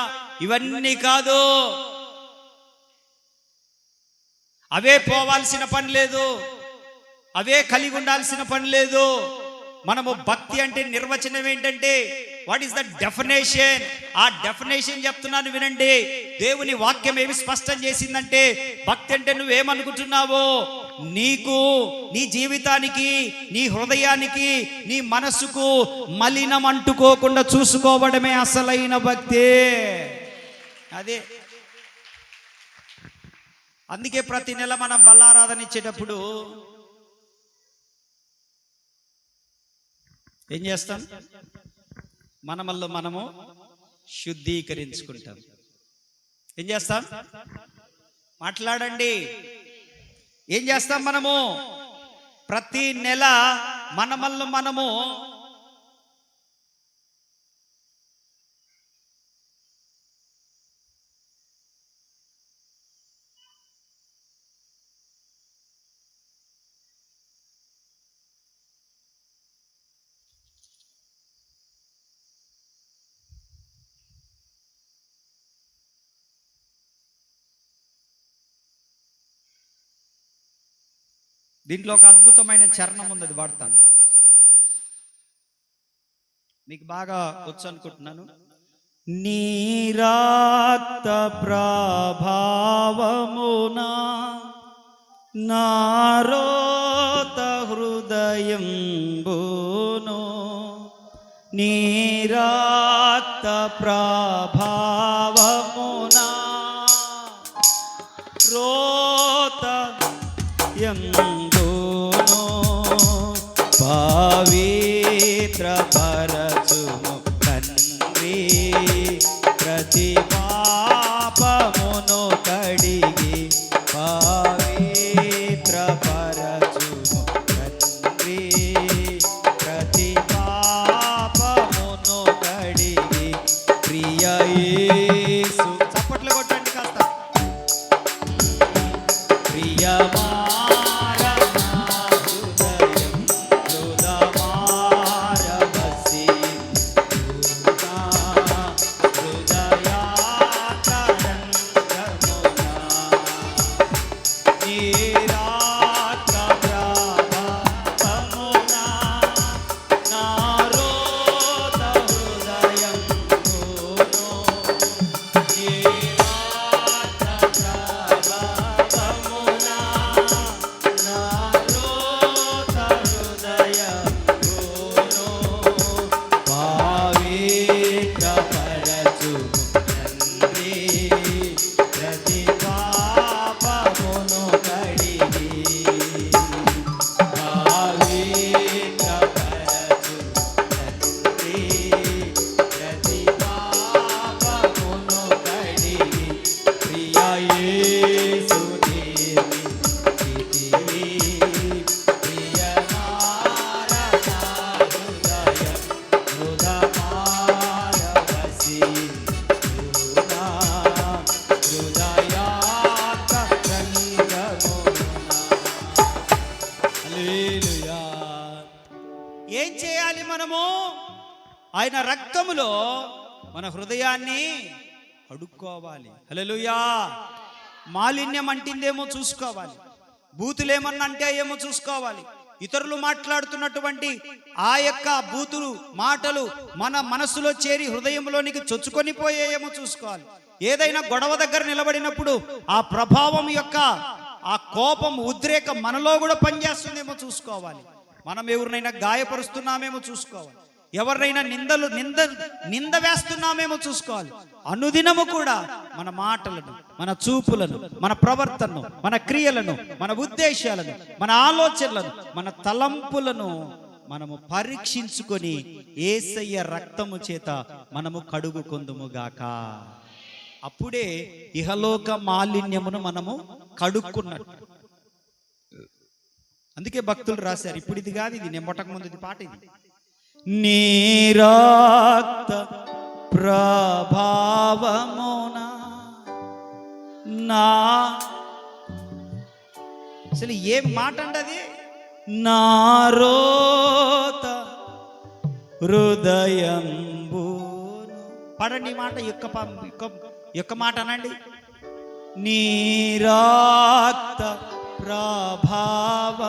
ఇవన్నీ కాదు, అవే పోవాల్సిన పని లేదు, అవే కలిగి ఉండాల్సిన పని లేదు. మనము భక్తి అంటే నిర్వచనం ఏంటంటే, వాట్ ఈస్ ద డెఫినేషన్? ఆ డెఫినేషన్ చెప్తున్నాను వినండి. దేవుని వాక్యం ఏమి స్పష్టం చేసిందంటే, భక్తి అంటే నువ్వేమనుకుంటున్నావో, నీకు, నీ జీవితానికి, నీ హృదయానికి, నీ మనస్సుకు మలినం అంటుకోకుండా చూసుకోవడమే అసలైన భక్తి. అదే. అందుకే ప్రతి నెల మనం బల్లారాధన ఇచ్చేటప్పుడు ఏం చేస్తాం? మనమల్లో మనము శుద్ధీకరించుకుంటాం. ఏం చేస్తాం? మాట్లాడండి. ఏం చేస్తాం? మనము ప్రతి నెల మనమల్లో మనము దీంట్లో ఒక అద్భుతమైన చరణం ఉంది, అది పాడతాను. మీకు బాగా వచ్చు అనుకుంటున్నాను. నీరాక్త ప్రభావమునా నారోత హృదయం బోనో, నీరాక్త ప్రభావమునా రోత యందోనో పవిత్ర పరచుము తండ్రి, ప్రతి పాపమును కడిగి పవిత్ర పరచుము తండ్రి, ప్రతి పాపమును కడిగి ప్రియ యేసు. చప్పట్లు కొట్టండి కాస్త. ప్రియమా ఏం చేయాలి మనము? ఆయన రక్తములో మన హృదయాన్ని కడుక్కోవాలి. హల్లెలూయా. మాలిన్యం అంటిందేమో చూసుకోవాలి, బూతులేమన్నా అంటే ఏమో చూసుకోవాలి. ఇతరులు మాట్లాడుతున్నటువంటి ఆ యొక్క బూతులు మాటలు మన మనసులో చేరి హృదయంలోనికి చొచ్చుకొని పోయేమో చూసుకోవాలి. ఏదైనా గొడవ దగ్గర నిలబడినప్పుడు ఆ ప్రభావం యొక్క ఆ కోపం ఉద్రేకం మనలో కూడా పనిచేస్తుందేమో చూసుకోవాలి. మనం ఎవరినైనా గాయపరుస్తున్నామేమో చూసుకోవాలి, ఎవరినైనా నింద వేస్తున్నామేమో చూసుకోవాలి. అనుదినము కూడా మన మాటలను, మన చూపులను, మన ప్రవర్తనను, మన క్రియలను, మన ఉద్దేశాలను, మన ఆలోచనలను, మన తలంపులను మనము పరీక్షించుకొని యేసయ్య రక్తము చేత మనము కడుగుకొందుముగాక. అప్పుడే ఇహలోక మాలిన్యమును మనము కడుక్కున్నట్టు. అందుకే భక్తులు రాశారు, ఇప్పుడు ఇది కాదు, ఇది నిమ్మటకు ముందు ఇది పాట. ఇది నీ రక్త ప్రభావమున నా, అసలు ఏం మాట అండి అది? నారోత హృదయంబును. పడండి మాట యొక్క మాట అనండి. నీ రక్త ప్రభావమున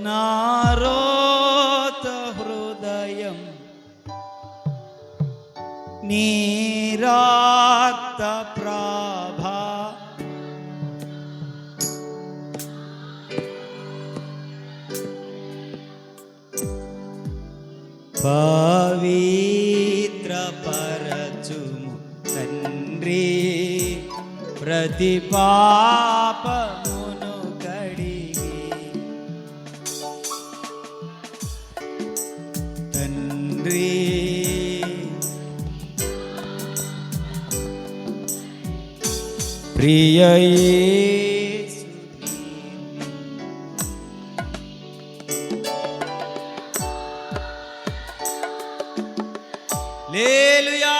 నారోత హృదయం, నీ రక్త ప్రభా పవిత్ర పరచుము తండ్రి, ప్రతి పాపమును కడిగి తండ్రి, ప్రియ యేసు హల్లెలూయా.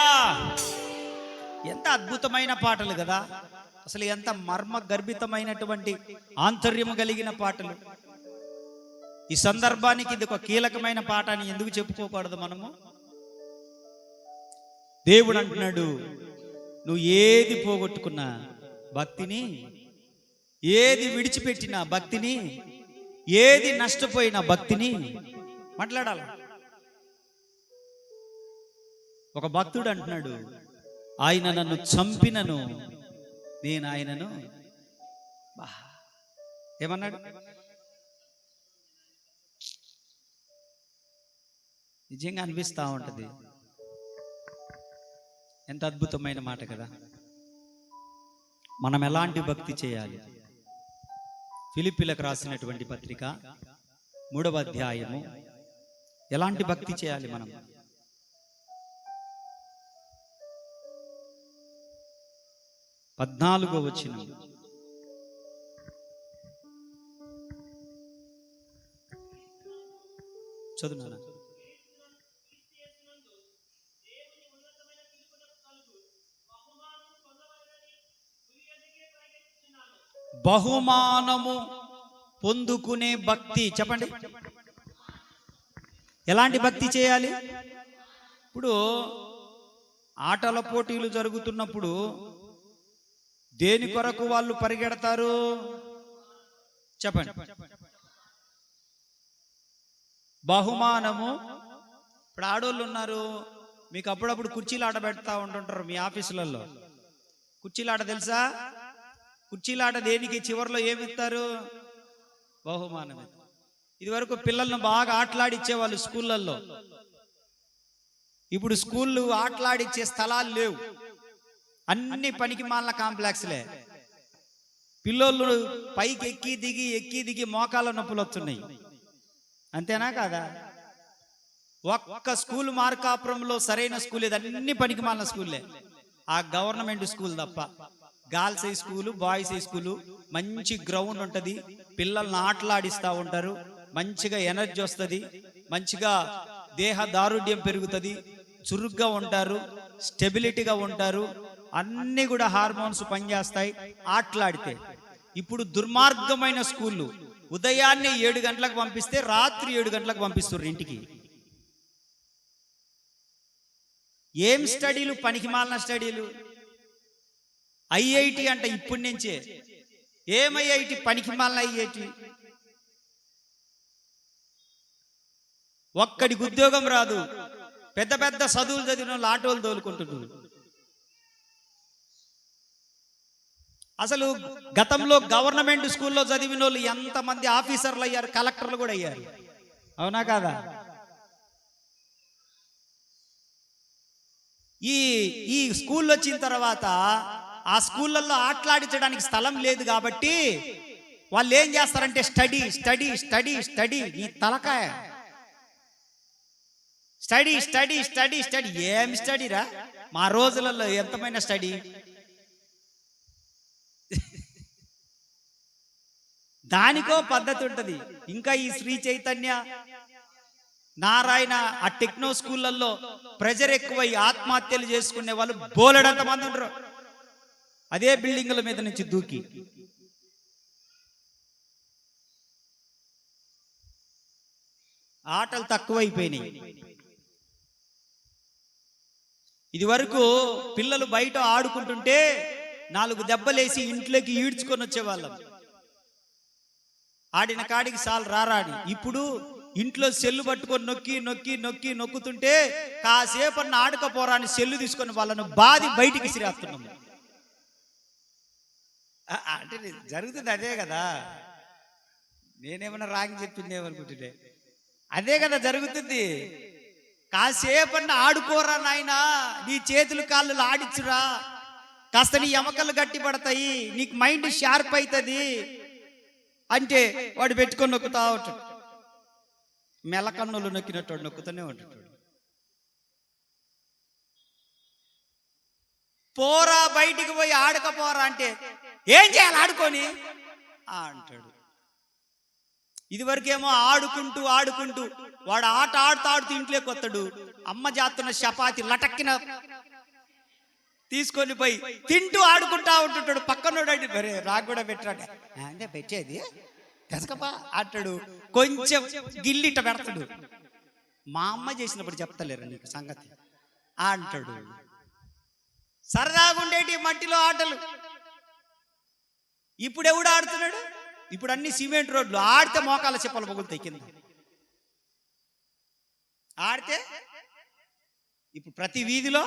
ఎంత అద్భుతమైన పాటలు కదా, అసలు ఎంత మర్మ గర్భితమైనటువంటి ఆంతర్యము కలిగిన పాటలు. ఈ సందర్భానికి ఇది ఒక కీలకమైన పాట అని ఎందుకు చెప్పుకోకూడదు మనము? దేవుడు అంటున్నాడు, నువ్వు ఏది పోగొట్టుకున్నా భక్తిని, ఏది విడిచిపెట్టినా భక్తిని, ఏది నష్టపోయినా భక్తిని మాట్లాడాలి. ఒక భక్తుడు అంటున్నాడు, ఆయన నన్ను చంపినను నేను ఆయనను, ఏమన్నాడు? నిజంగా అనిపిస్తా ఉంటది. ఎంత అద్భుతమైన మాట కదా. మనం ఎలాంటి భక్తి చేయాలి? ఫిలిప్పీలకు రాసినటువంటి పత్రిక 3వ అధ్యాయము. ఎలాంటి భక్తి చేయాలి మనం? 14వ వచనం. చదువునా? బహుమానము పొందుకునే భక్తి. చెప్పండి, ఎలాంటి భక్తి చేయాలి? ఇప్పుడు ఆటల పోటీలు జరుగుతున్నప్పుడు దేని కొరకు వాళ్ళు పరిగెడతారు? చెప్పండి. బహుమానము. ఇప్పుడు ఆడోళ్ళు ఉన్నారు, మీకు అప్పుడప్పుడు కుర్చీలు ఆట పెడతా ఉంటుంటారు మీ ఆఫీసులలో. కుర్చీలాట తెలుసా? కుర్చీలాట దేనికి చివరిలో ఏమిస్తారు? బహుమానం. ఇది వరకు పిల్లలను బాగా ఆటలాడిచ్చేవాళ్ళు స్కూళ్ళల్లో. ఇప్పుడు స్కూళ్ళు ఆటలాడిచ్చే స్థలాలు లేవు, అన్ని పనికి మాలిన కాంప్లెక్స్లే. పిల్లోళ్ళు పైకి ఎక్కి దిగి మోకాళ్ళ నొప్పులు వస్తున్నాయి. అంతేనా కాదా? ఒక్క స్కూల్ మార్కాపురంలో సరైన స్కూల్ లేదు, అన్ని పనికి మాలిన స్కూల్లే. ఆ గవర్నమెంట్ స్కూల్ తప్ప. Girls high school, boys high school, మంచి గ్రౌండ్ ఉంటుంది, పిల్లల్ని ఆటలాడిస్తూ ఉంటారు, మంచిగా ఎనర్జీ వస్తుంది, మంచిగా దేహ దారుఢ్యం పెరుగుతుంది, చురుగ్గా ఉంటారు, స్టెబిలిటీగా ఉంటారు, అన్నీ కూడా హార్మోన్స్ పనిచేస్తాయి ఆటలాడితే. ఇప్పుడు దుర్మార్గమైన స్కూళ్ళు, ఉదయాన్నే 7 గంటలకు పంపిస్తే రాత్రి 7 గంటలకు పంపిస్తారు ఇంటికి. ఏం స్టడీలు, పనికిమాలిన స్టడీలు. ఐఐటి అంట ఇప్పటి నుంచే. ఏం ఐఐటి? పనికిమాలిన ఐఐటి. ఒక్కడికి ఉద్యోగం రాదు. పెద్ద పెద్ద చదువులు చదివిన వాళ్ళు ఆటోలు తోలుకుంటున్నారు. అసలు గతంలో గవర్నమెంట్ స్కూల్లో చదివిన వాళ్ళు ఎంతమంది ఆఫీసర్లు అయ్యారు, కలెక్టర్లు కూడా అయ్యారు. అవునా కాదా? ఈ స్కూల్ వచ్చిన తర్వాత ఆ స్కూళ్ళల్లో ఆటలాడించడానికి స్థలం లేదు కాబట్టి వాళ్ళు ఏం చేస్తారంటే స్టడీ స్టడీ స్టడీ స్టడీ. నీ తలకాయ స్టడీ స్టడీ స్టడీ స్టడీ. ఏం స్టడీరా? మా రోజులలో ఎంతమైన స్టడీ. దానికో పద్ధతి ఉంటుంది. ఇంకా ఈ శ్రీ చైతన్య, నారాయణ ఆ టెక్నో స్కూళ్ళల్లో ప్రెజర్ ఎక్కువై ఆత్మహత్యలు చేసుకునే వాళ్ళు బోలెడంత మంది ఉండరు. అదే బిల్డింగుల మీద నుంచి దూకి. ఆటలు తక్కువైపోయినాయి. ఇది వరకు పిల్లలు బయట ఆడుకుంటుంటే 4 దెబ్బలేసి ఇంట్లోకి ఈడ్చుకొని వచ్చేవాళ్ళం. ఆడిన కాడికి సాలు రారాడి. ఇప్పుడు ఇంట్లో సెల్లు పట్టుకొని నొక్కి నొక్కి నొక్కి నొక్కుతుంటే కాసేపు అన్న ఆడకపోరా అని సెల్లు తీసుకొని వాళ్ళను బాది బయటికి సిరేస్తున్నాం. అంటే జరుగుతుంది అదే కదా. నేనేమన్నా రాంగ్ చెప్పిందేమనుకుంటుంటే అదే కదా జరుగుతుంది. కాసేపన్న ఆడుకోరా నాయనా, నీ చేతులు కాళ్ళు ఆడిచ్చురా, కాస్త నీ ఎమకలు గట్టి పడతాయి, నీకు మైండ్ షార్ప్ అవుతుంది అంటే వాడు పెట్టుకొని నొక్కుతా ఉంటాడు. మెలకన్నులు నొక్కినట్టు నొక్కుతూనే ఉంటాడు. పోరా బయటికి పోయి ఆడకపోరా అంటే ఏం చేయాలి ఆడుకొని అంటాడు. ఇదివరకేమో ఆడుకుంటూ ఆడుకుంటూ వాడు ఆట ఆడుతూ ఆడుతూ ఇంట్లోకి వస్తాడు. అమ్మ చేస్తున్న చపాతి లటక్కిన తీసుకొని పోయి తింటూ ఆడుకుంటా ఉంటుంటాడు. పక్కనోడు అంటే మరే రాకు కూడా పెట్టాడు. అంటే పెట్టేది తెసకపా అంటాడు. కొంచెం గిల్లిట పెడతాడు. మా అమ్మ చేసినప్పుడు చెప్తలేరు నీకు సంగతి అంటాడు. సరదాగా ఉండేటి మట్టిలో ఆటలు. ఇప్పుడు ఎవడు ఆడుతున్నాడు? ఇప్పుడు అన్ని సిమెంట్ రోడ్లు. ఆడితే మోకాల చెప్పలు పగులుతాయి కింద. ఆడితే ఇప్పుడు ప్రతి వీధిలో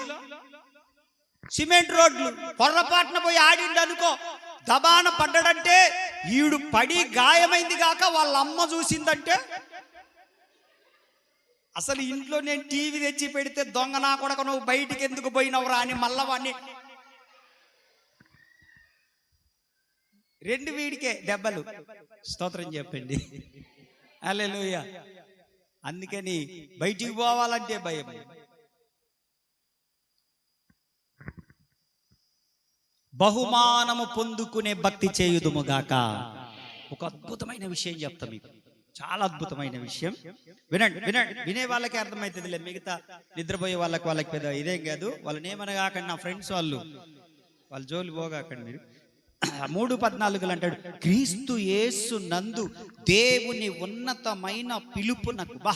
సిమెంట్ రోడ్లు. పొర్రపాటున పోయి ఆడిండు అనుకో, దబాన పడ్డాడంటే ఈడు పడి గాయమైంది కాక వాళ్ళ అమ్మ చూసిందంటే అసలు ఇంట్లో నేను టీవీ తెచ్చి పెడితే దొంగ నా కొడక నువ్వు బయటికి ఎందుకు పోయినవురా అని మళ్ళా వాడిని 2 వీడికే దెబ్బలు. స్తోత్రం చెప్పండి. హల్లెలూయా. అందుకని బయటికి పోవాలంటే భయం. బహుమానము పొందుకునే భక్తి చేయుదుముగాక. ఒక అద్భుతమైన విషయం చెప్తా మీకు, చాలా అద్భుతమైన విషయం. వినండి వినండి. వినే వాళ్ళకి అర్థమవుతుందిలే, మిగతా నిద్రపోయే వాళ్ళకి పెద్ద ఇదేం కాదు. వాళ్ళని ఏమనగాకండి, నా ఫ్రెండ్స్ వాళ్ళ జోలు పోగాకండి మీరు. 3:14 అంటాడు, క్రీస్తు యేసు నందు దేవుని ఉన్నతమైన పిలుపునకు. బా,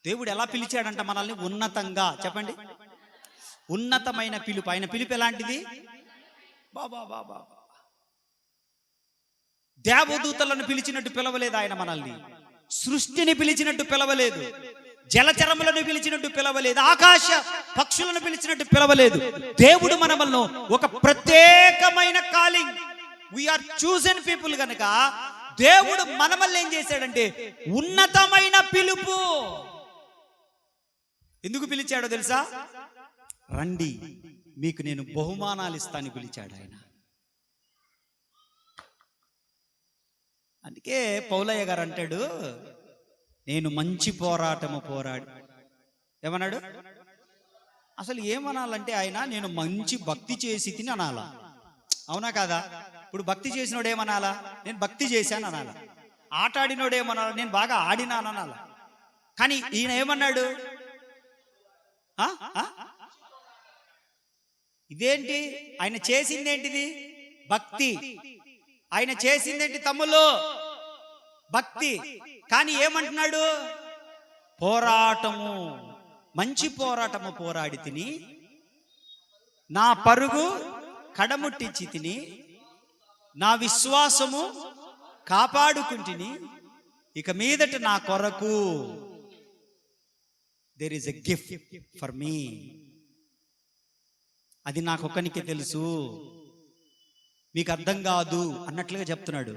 దేవుడు ఎలా పిలిచాడంట మనల్ని? ఉన్నతంగా. చెప్పండి, ఉన్నతమైన పిలుపు. ఆయన పిలుపు ఎలాంటిది? బాబా బాబా, దేవదూతలను పిలిచినట్టు పిలవలేదు ఆయన మనల్ని. సృష్టిని పిలిచినట్టు పిలవలేదు. జలచరములను పిలిచినట్టు పిలవలేదు. ఆకాశ పక్షులను పిలిచినట్టు పిలవలేదు. దేవుడు మనల్ని ఒక ప్రత్యేకమైన కాలింగ్, వీఆర్ చూసెన్ పీపుల్ కనుక దేవుడు మనల్ని ఏం చేశాడంటే ఉన్నతమైన పిలుపు. ఎందుకు పిలిచాడో తెలుసా? రండి మీకు నేను బహుమానాలు ఇస్తాను పిలిచాడు ఆయన. అందుకే పౌలయ్య గారు అంటాడు, నేను మంచి పోరాటము పోరాడి. ఏమన్నాడు? అసలు ఏమనాలంటే ఆయన, నేను మంచి భక్తి చేసి తిని అనాలా. అవునా కాదా? ఇప్పుడు భక్తి చేసినోడు ఏమనాలా? నేను భక్తి చేశాను అనాలా. ఆట ఆడినోడు ఏమనాలా? నేను బాగా ఆడినాను అనాలా. కానీ ఈయన ఏమన్నాడు? ఇదేంటి ఆయన చేసింది? ఏంటిది? భక్తి. ఆయన చేసిందేంటి తమ్ముళ్ళు? భక్తి. కానీ ఏమంటున్నాడు? పోరాటము, మంచి పోరాటము పోరాడి తిని, నా పరుగు కడముట్టించి తిని, నా విశ్వాసము కాపాడుకుంటుని, ఇక మీదట నా కొరకు there is a gift for me. అది నాకొక్కనికే తెలుసు, మీకు అర్థం కాదు అన్నట్లుగా చెప్తున్నాడు.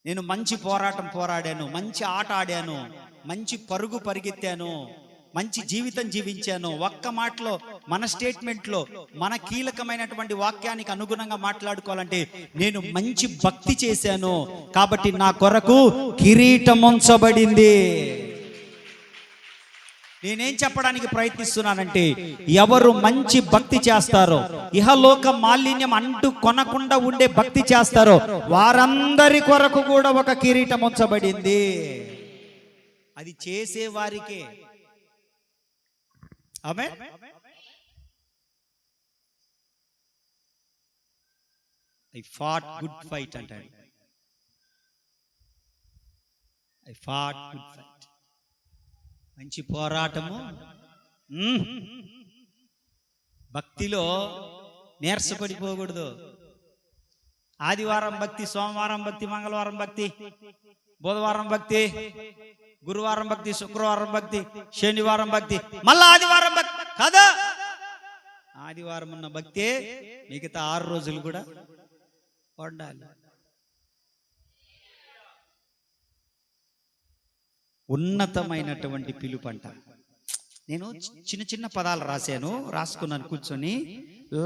నేను మంచి పోరాటం పోరాడాను, మంచి ఆట ఆడాను, మంచి పరుగు పరిగెత్తాను, మంచి జీవితం జీవించాను. ఒక్క మాటలో, మన స్టేట్మెంట్లో, మన కీలకమైనటువంటి వాక్యానికి అనుగుణంగా మాట్లాడుకోవాలంటే, నేను మంచి భక్తి చేశాను కాబట్టి నా కొరకు కిరీటం ఉంచబడింది. నేనేం చెప్పడానికి ప్రయత్నిస్తున్నానంటే, ఎవరు మంచి భక్తి చేస్తారో, ఇహలోక మాలిన్యం అంటూ కొనకుండా ఉండే భక్తి చేస్తారో, వారందరి కొరకు కూడా ఒక కిరీటం ఉంచబడింది. అది చేసే వారికే. ఆమేన్. ఐ ఫాట్ గుడ్ ఫైట్ అంటాడు. I fought good fight. మంచి పోరాటము. భక్తిలో నీరసపడిపోకూడదు. ఆదివారం భక్తి, సోమవారం భక్తి, మంగళవారం భక్తి, బుధవారం భక్తి, గురువారం భక్తి, శుక్రవారం భక్తి, శనివారం భక్తి, మళ్ళా ఆదివారం భక్తి కదా. ఆదివారం ఉన్న భక్తే మిగతా 6 రోజులు కూడా ఉండాలి. ఉన్నతమైనటువంటి పిలుపంట. నేను చిన్న చిన్న పదాలు రాసుకున్నాను కూర్చొని.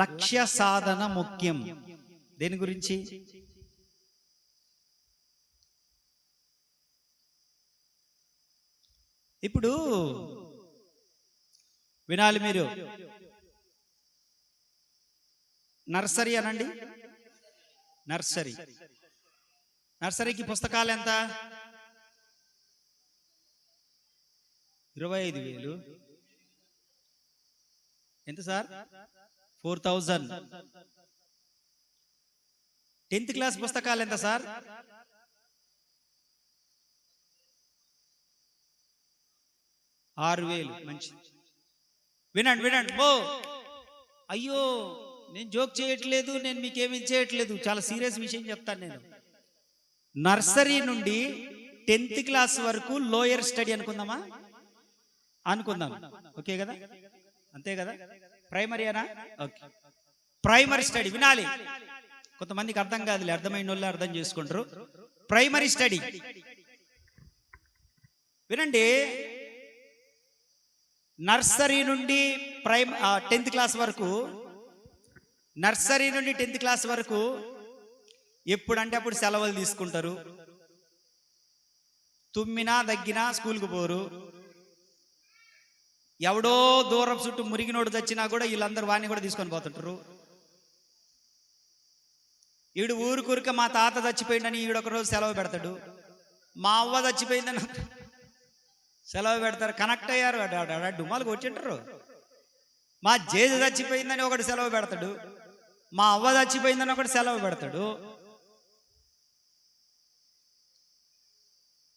లక్ష్య సాధన ముఖ్యం. దేని గురించి? ఇప్పుడు వినాలి మీరు. నర్సరీ అనండి. నర్సరీకి పుస్తకాలు ఎంత? 25,000. ఎంత సార్? 4,000. 10th క్లాస్ పుస్తకాలు ఎంత సార్? 6,000. మంచి. వినండి. అయ్యో, నేను జోక్ చేయట్లేదు, నేను మీకేమీ చేయట్లేదు, చాలా సీరియస్ విషయం చెప్తాను నేను. నర్సరీ నుండి 10th క్లాస్ వరకు లోయర్ స్టడీ అనుకుందామా? అనుకుందాం. ఓకే కదా? అంతే కదా? ప్రైమరీనా? ఓకే. ప్రైమరీ స్టడీ వినాలి. కొంతమందికి అర్థం కాదులే, అర్థమైన వాళ్ళు అర్థం చేసుకుంటారు. ప్రైమరీ స్టడీ వినండి. నర్సరీ నుండి 10th క్లాస్ వరకు, నర్సరీ నుండి 10th క్లాస్ వరకు ఎప్పుడంటే అప్పుడు సెలవులు తీసుకుంటారు. తుమ్మినా దగ్గినా స్కూల్కి పోరు. ఎవడో దూరం చుట్టూ మురిగినోడు చచ్చినా కూడా వీళ్ళందరూ వాడిని కూడా తీసుకొని పోతుంటారు. ఈడు ఊరుకూరిక మా తాత చచ్చిపోయిందని ఈడొక రోజు సెలవు పెడతాడు. మా అవ్వ చచ్చిపోయిందని సెలవు పెడతారు. కనెక్ట్ అయ్యారు, డుమాలు కొట్టింటారు. మా జేజ చచ్చిపోయిందని ఒకటి సెలవు పెడతాడు, మా అవ్వ చచ్చిపోయిందని ఒకటి సెలవు పెడతాడు.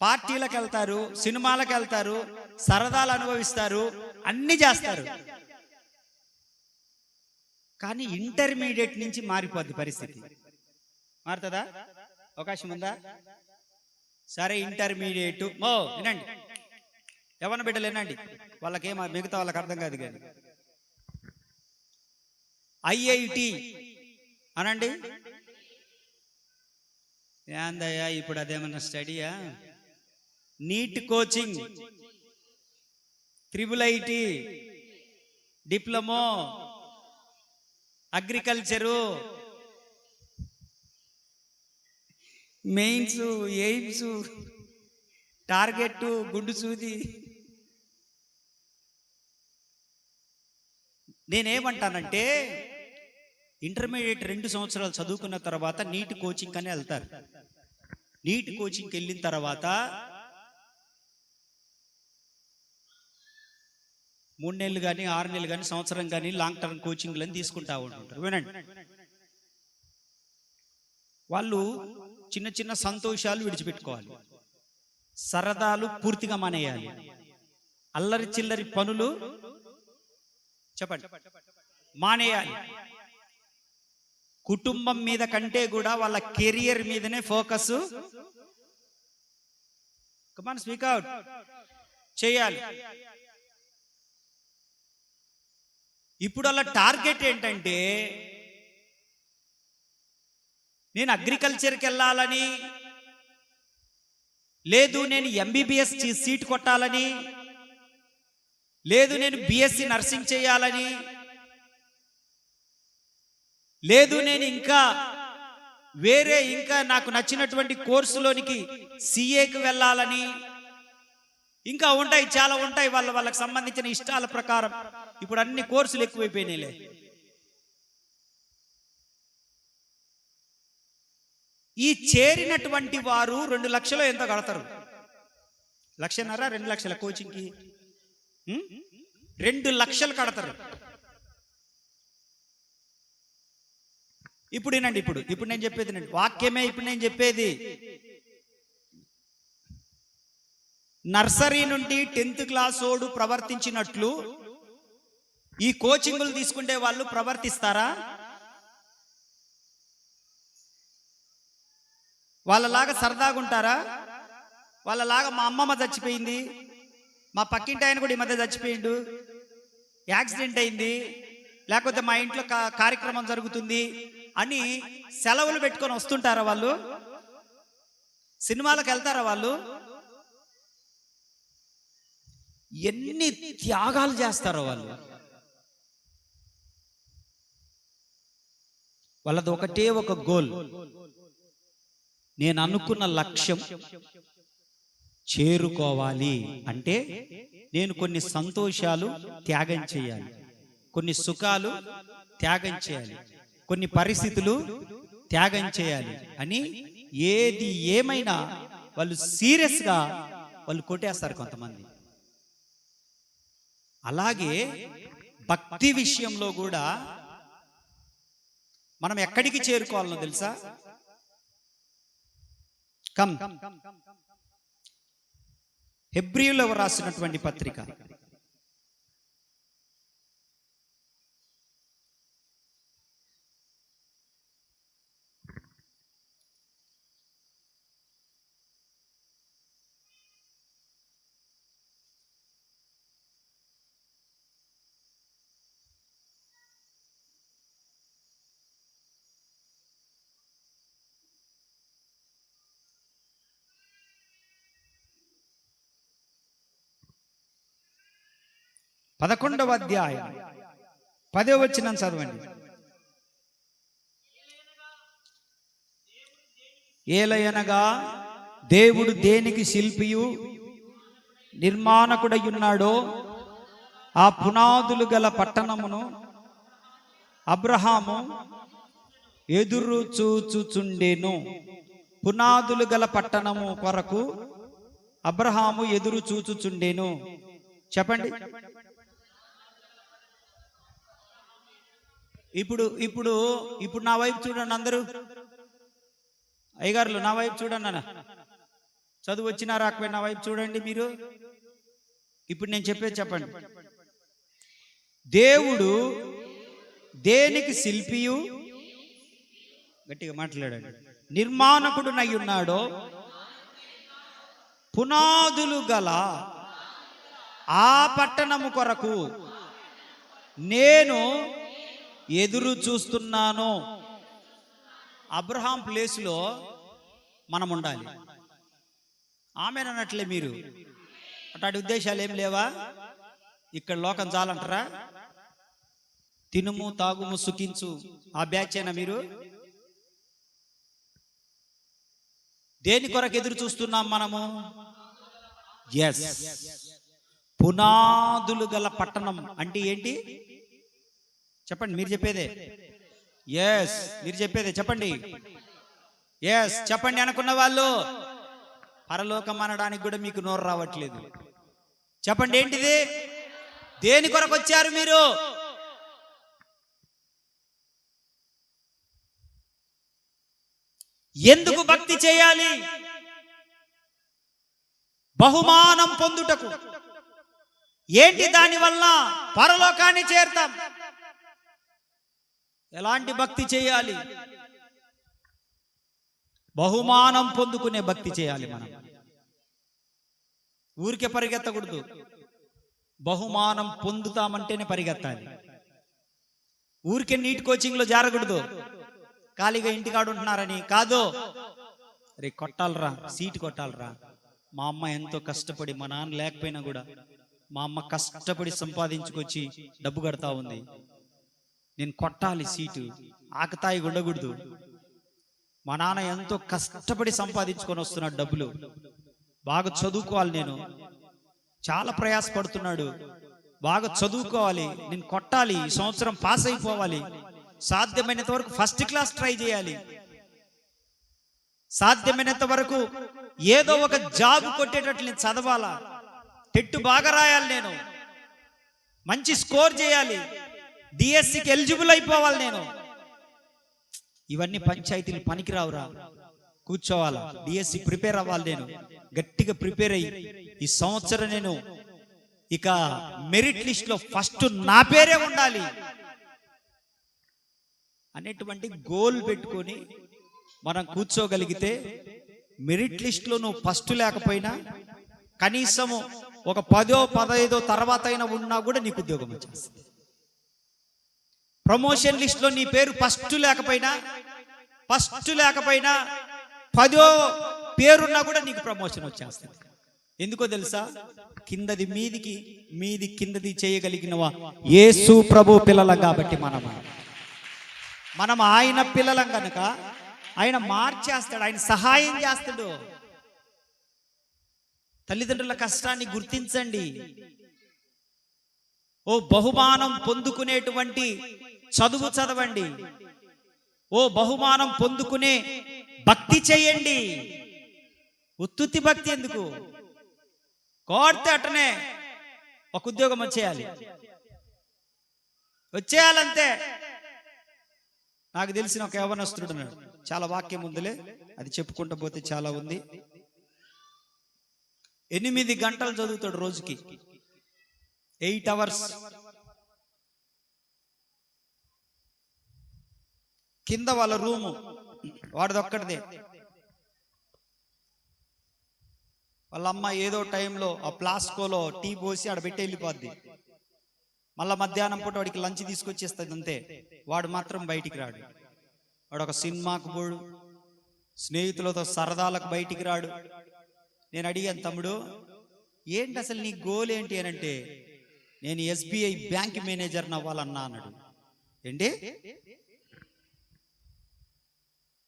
పార్టీలకు వెళ్తారు, సినిమాలకు వెళ్తారు, సరదాలు అనుభవిస్తారు, అన్ని చేస్తారు. కానీ ఇంటర్మీడియట్ నుంచి మారిపోద్ది పరిస్థితి. మారుతుందా? అవకాశం ఉందా? సరే, ఇంటర్మీడియట్ వినండి, ఎవరిని బిడ్డలు వినండి, వాళ్ళకేం మిగతా వాళ్ళకి అర్థం కాదు. కానీ ఐఐటి అనండి. ఏందయ్యా ఇప్పుడు అదేమన్నా స్టడీయా? NEET coaching, IIIT, diploma, agriculture, mains, AIIMS, target, గుండు సూది. నేనేమంటానంటే, ఇంటర్మీడియట్ 2 సంవత్సరాలు చదువుకున్న తర్వాత నీట్ కోచింగ్ అని వెళ్తారు. నీట్ కోచింగ్కి వెళ్ళిన తర్వాత 3 నెలలు కానీ 6 నెలలు కానీ సంవత్సరం కానీ లాంగ్ టర్మ్ కోచింగ్లని తీసుకుంటా ఉంటుంటారు. వినండి, వాళ్ళు చిన్న చిన్న సంతోషాలు విడిచిపెట్టుకోవాలి, సరదాలు పూర్తిగా మానేయాలి, అల్లరి చిల్లరి పనులు చెప్పండి మానేయాలి. కుటుంబం మీద కంటే కూడా వాళ్ళ కెరియర్ మీదనే ఫోకస్ కమాన్ స్పీక్ అవుట్ చేయాలి. ఇప్పుడు అలా టార్గెట్ ఏంటంటే నేను అగ్రికల్చర్కి వెళ్ళాలని, లేదు నేను ఎంబీబీఎస్ సీట్ కొట్టాలని, లేదు నేను బిఎస్సి నర్సింగ్ చేయాలని, లేదు నేను ఇంకా వేరే ఇంకా నాకు నచ్చినటువంటి కోర్సులోనికి సిఏకి వెళ్ళాలని, ఇంకా ఉంటాయి చాలా ఉంటాయి వాళ్ళకి సంబంధించిన ఇష్టాల ప్రకారం. ఇప్పుడు అన్ని కోర్సులు ఎక్కువైపోయినాయిలే. ఈ చేరినటువంటి వారు 2 లక్షలు ఎంత కడతారు? 1.5 2 లక్షల కోచింగ్కి 2 లక్షలు కడతారు. ఇప్పుడు వినండి, ఇప్పుడు నేను చెప్పేది వాక్యమే. ఇప్పుడు నేను చెప్పేది నర్సరీ నుండి 10th క్లాస్ ఓడు ప్రవర్తించినట్లు ఈ కోచింగులు తీసుకుంటే వాళ్ళు ప్రవర్తిస్తారా? వాళ్ళలాగా సరదాగా ఉంటారా? వాళ్ళలాగా మా అమ్మమ్మ చచ్చిపోయింది, మా పక్కింటి ఆయన కూడా ఈ మధ్య చచ్చిపోయిండు, యాక్సిడెంట్ అయింది, లేకపోతే మా ఇంట్లో కార్యక్రమం జరుగుతుంది అని సెలవులు పెట్టుకొని వస్తుంటారా వాళ్ళు? సినిమాలకు వెళ్తారా వాళ్ళు? ఎన్ని త్యాగాలు చేస్తారో వాళ్ళు. వాళ్ళది ఒకటే ఒక గోల్, నేను అనుకున్న లక్ష్యం చేరుకోవాలి అంటే నేను కొన్ని సంతోషాలు త్యాగం చేయాలి, కొన్ని సుఖాలు త్యాగం చేయాలి, కొన్ని పరిస్థితులు త్యాగం చేయాలి అని ఏది ఏమైనా వాళ్ళు సీరియస్గా వాళ్ళు కొట్టేస్తారు కొంతమంది. అలాగే భక్తి విషయంలో కూడా మనం ఎక్కడికి చేరుకోవాలనో తెలుసా? హెబ్రీయులో రాసినటువంటి పత్రిక 11వ అధ్యాయం 10వ వచనం చదవండి. ఏలయనగా దేవుడు దేనికి శిల్పియు నిర్మాణకుడయ్యున్నాడో ఆ పునాదులు గల పట్టణమును అబ్రహాము ఎదురు చూచుచుండెను. పునాదులు గల పట్టణము కొరకు అబ్రహాము ఎదురు చూచుచుండెను. చెప్పండి. ఇప్పుడు ఇప్పుడు ఇప్పుడు నా వైపు చూడండి అందరూ. అయ్యగారులు నా వైపు చూడండి అన్న. చదువు వచ్చినా రాకపోయినా నా వైపు చూడండి మీరు. ఇప్పుడు నేను చెప్పేది చెప్పండి. దేవుడు దేనికి శిల్పియు, గట్టిగా మాట్లాడండి, నిర్మాణకుడునై ఉన్నాడో పునాదులు గల ఆ పట్టణము కొరకు నేను ఎదురు చూస్తున్నాను. అబ్రహాం ప్లేస్లో మనం ఉండాలి. ఆమెనన్నట్లే మీరు. అట్లాంటి ఉద్దేశాలు ఏం లేవా? ఇక్కడ లోకం చాలంటారా? తినుము తాగుము సుఖించు ఆ బ్యాచ్ అయినా మీరు? దేని కొరకు ఎదురు చూస్తున్నాం మనము? ఎస్, పునాదులు గల పట్టణం అంటే ఏంటి చెప్పండి. మీరు చెప్పేదే. ఎస్, మీరు చెప్పేదే చెప్పండి. ఎస్ చెప్పండి. అనుకున్న వాళ్ళు పరలోకం అనడానికి కూడా మీకు నోరు రావట్లేదు. చెప్పండి ఏంటిది? దేని కొరకు వచ్చారు మీరు? ఎందుకు భక్తి చేయాలి? బహుమానం పొందుటకు. ఏంటి దానివల్ల? పరలోకాన్ని చేరుతాం. ఎలాంటి భక్తి చేయాలి? బహుమానం పొందుకునే భక్తి చేయాలి. మనం ఊరికే పరిగెత్తకూడదు. బహుమానం పొందుతామంటేనే పరిగెత్తాలి. ఊరికే నీట్ కోచింగ్లో జారకూడదు. ఖాళీగా ఇంటికాడు ఉంటున్నారని కాదు. రే కొట్టాలరా, సీటు కొట్టాలరా. మా అమ్మ ఎంతో కష్టపడి, మా నాన్న లేకపోయినా కూడా మా అమ్మ కష్టపడి సంపాదించుకొచ్చి డబ్బు కడతా ఉంది. నేను కొట్టాలి సీటు. ఆకతాయి ఉండకూడదు. మా నాన్న ఎంతో కష్టపడి సంపాదించుకొని వస్తున్నాడు డబ్బులు. బాగా చదువుకోవాలి. నేను చాలా ప్రయాసపడుతున్నాడు. బాగా చదువుకోవాలి. నేను కొట్టాలి. ఈ సంవత్సరం పాస్ అయిపోవాలి. సాధ్యమైనంత వరకు ఫస్ట్ క్లాస్ ట్రై చేయాలి. సాధ్యమైనంత వరకు ఏదో ఒక జాబ్ కొట్టేటట్లు నేను చదవాలా. టెట్టు బాగా రాయాలి. నేను మంచి స్కోర్ చేయాలి. డిఎస్సికి ఎలిజిబుల్ అయిపోవాలి. నేను ఇవన్నీ పంచాయతీలు పనికిరావురా. కూర్చోవాలా. డిఎస్సి ప్రిపేర్ అవ్వాలి. నేను గట్టిగా ప్రిపేర్ అయ్యి ఈ సంవత్సరం నేను ఇక మెరిట్ లిస్ట్ లో ఫస్ట్ నా పేరే ఉండాలి అనేటువంటి గోల్ పెట్టుకొని మనం కూర్చోగలిగితే మెరిట్ లిస్ట్ లో నువ్వు ఫస్ట్ లేకపోయినా కనీసము ఒక 10ో 15ో తర్వాత అయినా ఉన్నా కూడా నీకు ఉద్యోగం వచ్చేస్తుంది. ప్రమోషన్ లిస్ట్ లో నీ పేరు ఫస్ట్ లేకపోయినా 10ో పేరున్నా కూడా నీకు ప్రమోషన్ వచ్చేస్తుంది. ఎందుకో తెలుసా? కిందది మీదికి, మీది కిందది చేయగలిగినవా యేసు ప్రభు పిల్లలం కాబట్టి మనం ఆయన పిల్లలం కనుక ఆయన మార్చేస్తాడు. ఆయన సహాయం చేస్తాడు. తల్లిదండ్రుల కష్టాన్ని గుర్తించండి. ఓ బహుమానం పొందుకునేటువంటి చదువు చదవండి. ఓ బహుమానం పొందుకునే భక్తి చేయండి. ఉత్తుత్తి భక్తి ఎందుకు? కోడితే అట్టనే ఒక ఉద్యోగం వచ్చేయాలంతే. నాకు తెలిసిన ఒక యవనస్తుడు ఉన్నాడు. చాలా వాక్యం ఉందిలే, అది చెప్పుకుంటూ పోతే చాలా ఉంది. 8 గంటలు చదువుతాడు రోజుకి, 8 అవర్స్. కింద వాళ్ళ రూము వాడిదొక్కడిదే. వాళ్ళ అమ్మ ఏదో టైంలో ఆ ప్లాస్కోలో టీ పోసి ఆడ పెట్టి వెళ్ళిపోద్ది. మళ్ళా మధ్యాహ్నం పూట వాడికి లంచ్ తీసుకొచ్చేస్తుంది అంతే. వాడు మాత్రం బయటికి రాడు. వాడు ఒక సినిమాకు పోడు, స్నేహితులతో సరదాలకు బయటికి రాడు. నేను అడిగాను, తమ్ముడు ఏంటి అసలు నీ గోల్ ఏంటి అని అంటే, నేను SBI బ్యాంక్ మేనేజర్ని అవ్వాలన్నా అన్నాడు. ఏంటి?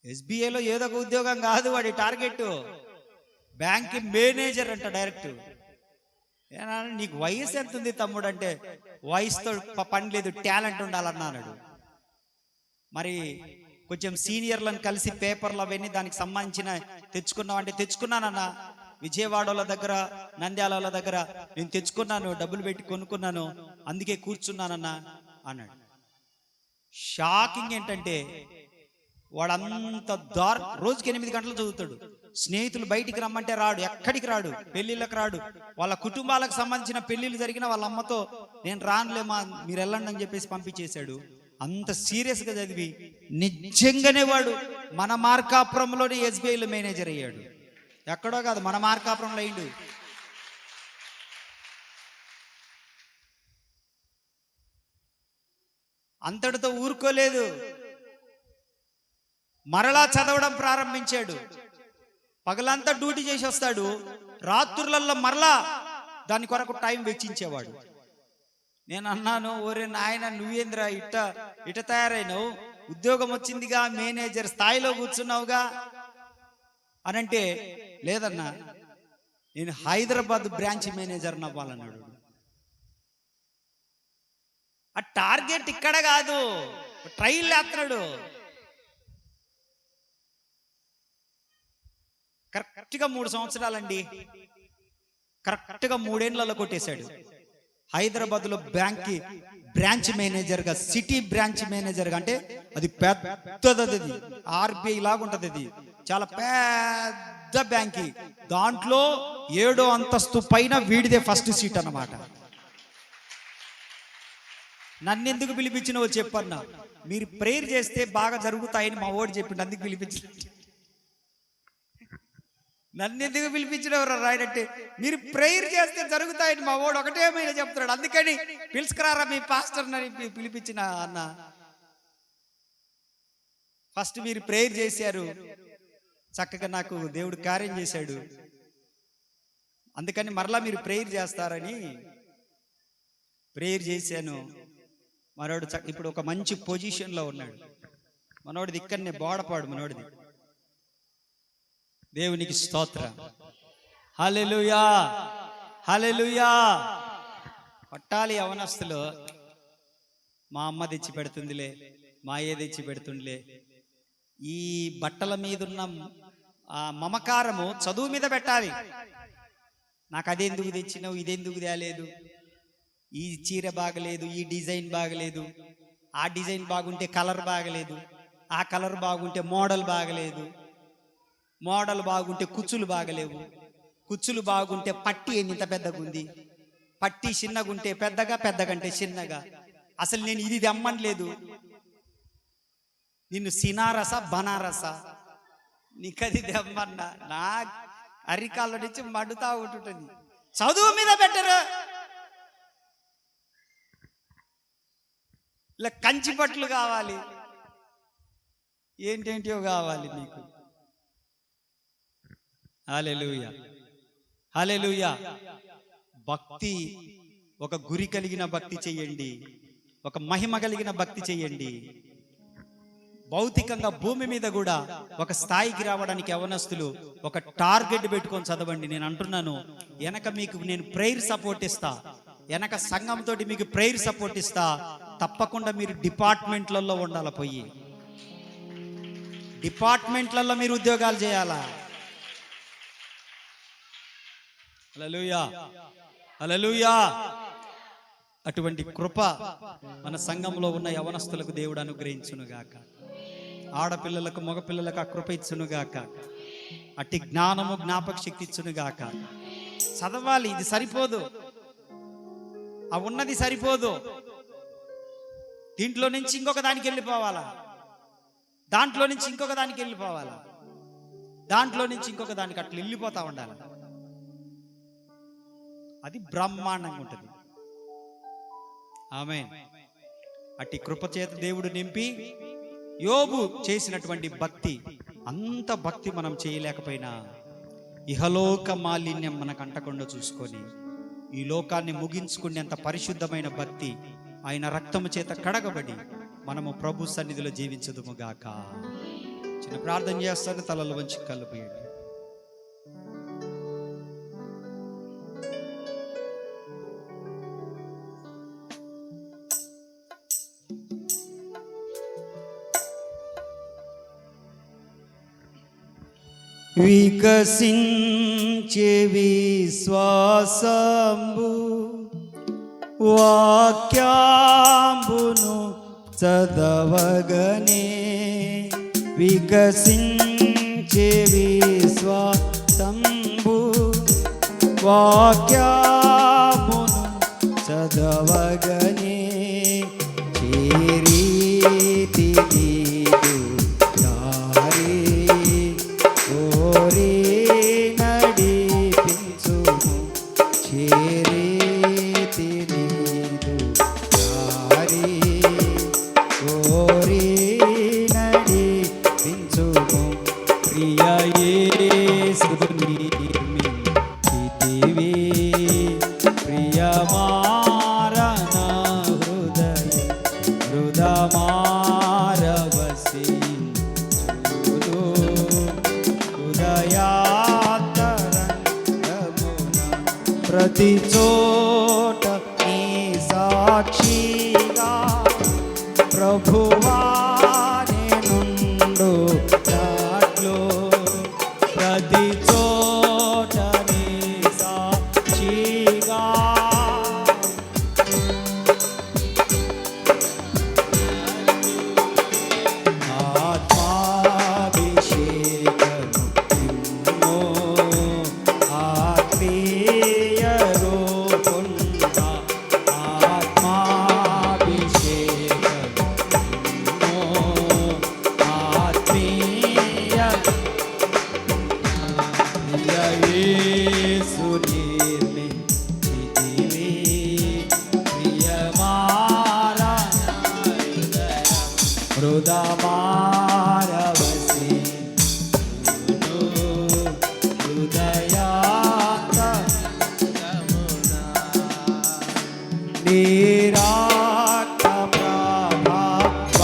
SBIలో ఏదో ఒక ఉద్యోగం కాదు వాడి టార్గెట్, బ్యాంక్ మేనేజర్ అంట డైరెక్ట్. నీకు వయసు ఎంత ఉంది తమ్ముడు అంటే, వయసుతో పని లేదు, టాలెంట్ ఉండాలన్నా అన్నాడు. మరి కొంచెం సీనియర్లను కలిసి పేపర్లు అవన్నీ దానికి సంబంధించిన తెచ్చుకున్నావు అంటే, తెచ్చుకున్నానన్నా. విజయవాడల దగ్గర, నంద్యాల దగ్గర నేను తెచ్చుకున్నాను, డబ్బులు పెట్టి కొనుక్కున్నాను, అందుకే కూర్చున్నానన్నా అన్నాడు. షాకింగ్ ఏంటంటే వాడంత రోజుకి 8 గంటలు చదువుతాడు. స్నేహితులు బయటికి రమ్మంటే రాడు, ఎక్కడికి రాడు, పెళ్లిళ్ళకి రాడు. వాళ్ళ కుటుంబాలకు సంబంధించిన పెళ్లిళ్ళు జరిగిన వాళ్ళ అమ్మతో నేను రానులేమా, మీరు వెళ్ళండి అని చెప్పేసి పంపించేశాడు. అంత సీరియస్గా చదివి నిజంగానే వాడు మన మార్కాపురంలోనే SBIలో మేనేజర్ అయ్యాడు. ఎక్కడో కాదు, మన మార్కాపురంలో అయ్యిండు. అంతటితో ఊరుకోలేదు, మరలా చదవడం ప్రారంభించాడు. పగలంతా డ్యూటీ చేసి వస్తాడు, రాత్రులలో మరలా దాని కొరకు టైం వెచ్చించేవాడు. నేను అన్నాను, ఓరే నాయన నువ్వేంద్రా ఇట తయారైనవు, ఉద్యోగం వచ్చిందిగా, మేనేజర్ స్థాయిలో కూర్చున్నావుగా అనంటే, లేదన్నా నేను హైదరాబాద్ బ్రాంచ్ మేనేజర్ అవ్వాలన్నాడు. ఆ టార్గెట్ ఇక్కడ కాదు, ట్రైల్ వేస్తున్నాడు. కరెక్ట్గా 3 సంవత్సరాలండి, కరెక్ట్గా 3 ఏళ్లలో కొట్టేశాడు. హైదరాబాద్లో బ్రాంచ్ మేనేజర్గా, సిటీ బ్రాంచ్ మేనేజర్గా, అంటే అది పెద్దది, అది RBI లాగా ఉంటుంది. అది చాలా పెద్ద బ్యాంకి, దాంట్లో 7వ అంతస్తు పైన వీడిదే ఫస్ట్ సీట్ అన్నమాట. నన్నెందుకు పిలిపించినవో చెప్పన్నా, మీరు ప్రేయర్ చేస్తే బాగా జరుగుతాయని మా ఓడి చెప్పిండు, అందుకు పిలిపించిన. నన్నెందుకు పిలిపించినవరా రాయనంటే, మీరు ప్రేయర్ చేస్తే జరుగుతాయని మా ఓడు ఒకటేమైనా చెప్తున్నాడు, అందుకని పిలుచుకురారా మీ పాస్టర్ని పిలిపించిన అన్న. ఫస్ట్ మీరు ప్రేయర్ చేశారు, చక్కగా నాకు దేవుడు కార్యం చేశాడు, అందుకని మరలా మీరు ప్రేయర్ చేస్తారని ప్రేయర్ చేశాను. మనోడు ఇప్పుడు ఒక మంచి పొజిషన్లో ఉన్నాడు. మనోడిది ఇక్కడనే బోడపాడు, మనోడిది. దేవునికి స్తోత్ర. హల్లెలూయా, హల్లెలూయా. పట్టాలి యవనస్తులు, మా అమ్మ తెచ్చి పెడుతుందిలే, మా అయ్య తెచ్చి పెడుతుందిలే. ఈ బట్టల మీద ఉన్న ఆ మమకారము చదువు మీద పెట్టాలి. నాకు అదెందుకు తెచ్చినావు, ఇదెందుకు తేలేదు, ఈ చీర బాగలేదు, ఈ డిజైన్ బాగలేదు, ఆ డిజైన్ బాగుంటే కలర్ బాగలేదు, ఆ కలర్ బాగుంటే మోడల్ బాగలేదు, మోడల్ బాగుంటే కుచ్చులు బాగలేవు, కుచ్చులు బాగుంటే పట్టి ఇంత పెద్దగా ఉంది, పట్టి చిన్నగుంటే పెద్దగా, పెద్దగంటే చిన్నగా. అసలు నేను ఇది తెమ్మనలేదు, నిన్ను సినారస బనారస, నీకది తెమ్మన్నా. నా అరికాళ్ళ నుంచి మడుతా ఉంటుంటుంది. చదువు మీద పెట్టరు, ఇలా కంచి పట్లు కావాలి, ఏంటేంటియో కావాలి మీకు. హల్లెలూయా, హల్లెలూయా. భక్తి, ఒక గురి కలిగిన భక్తి చెయ్యండి, ఒక మహిమ కలిగిన భక్తి చెయ్యండి. భౌతికంగా భూమి మీద కూడా ఒక స్థాయికి రావడానికి యవనస్తులు ఒక టార్గెట్ పెట్టుకొని చదవండి. నేను అంటున్నాను, వెనక మీకు నేను ప్రేయర్ సపోర్ట్ ఇస్తా, వెనక సంఘంతో మీకు ప్రేయర్ సపోర్ట్ ఇస్తా. తప్పకుండా మీరు డిపార్ట్మెంట్లలో ఉండాలి, పోయి డిపార్ట్మెంట్లలో మీరు ఉద్యోగాలు చేయాలా. హల్లెలూయా, హల్లెలూయా. అటువంటి కృప మన సంఘంలో ఉన్న యవనస్తులకు దేవుడు అనుగ్రహించునుగాక. ఆడపిల్లలకు మగపిల్లలకు ఆ కృప ఇచ్చునుగాక. అట్టి జ్ఞానము జ్ఞాపక శక్తి ఇచ్చునుగాక. చదవాలి, ఇది సరిపోదు, ఆ ఉన్నది సరిపోదు. దీంట్లో నుంచి ఇంకొక దానికి వెళ్ళిపోవాలా, దాంట్లో నుంచి ఇంకొక దానికి వెళ్ళిపోవాలా, దాంట్లో నుంచి ఇంకొక దానికి అట్లా వెళ్ళిపోతా ఉండాలి. అది బ్రహ్మాండంగా ఉంటుంది. ఆమేన్. అట్టి కృపచేత దేవుడు నింపి యోబు చేసినటువంటి భక్తి, అంత భక్తి మనం చేయలేకపోయినా ఇహలోక మాలిన్యం మనకు అంటకుండా చూసుకొని ఈ లోకాన్ని ముగించుకునేంత పరిశుద్ధమైన భక్తి ఆయన రక్తము చేత కడగబడి మనము ప్రభు సన్నిధిలో జీవించదుముగాక. చిన్న ప్రార్థన చేస్తాను, తలలు వంచి కళ్ళు పోయండి. వికసించే విశ్వాసంబు వాక్యాంబును చదవగనే, వికసించే విశ్వాసంబు వాక్యాంబును చదవగనే, చేరీతి నీదు దారి ఓరి నడిపించుము, చేరీతి నీదు దారి ఓరి నడిపించుము, ప్రియ యేసుని నిర్మితివి, ప్రియమారణ హృదయ హృదమారవసించుదు, హృదయాతరంగమున ప్రతి చోట నీ సాక్షిగా ప్రభువా నేనుండు దాట్లో, ప్రతి చోట నీ సాక్షిగా ఆత్మాభిషేక యేసు నిర్మించితివి ప్రియమారా హృదమారవసి హృదయాంత నీరాక్త ప్రభావమునా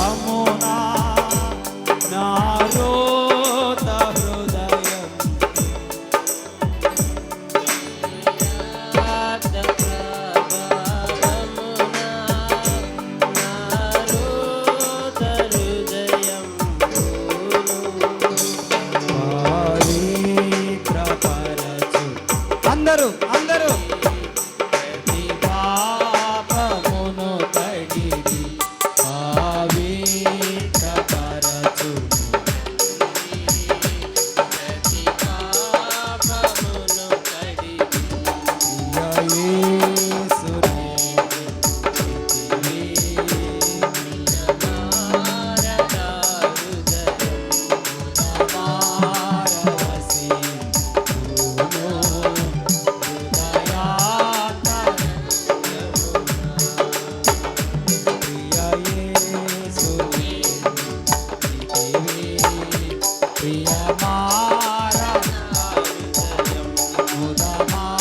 నారోత హృదయం పవిత్రపరచు అందరూ ప్రతి పాపమును కడిగి పవిత్రపరచు యేసు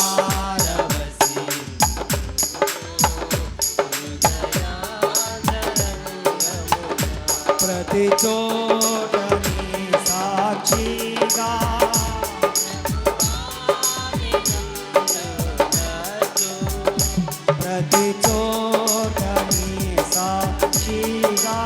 మారవసి ప్రతి చోట నీ సాక్షిగా ప్రతి చోట నీ సాక్షిగా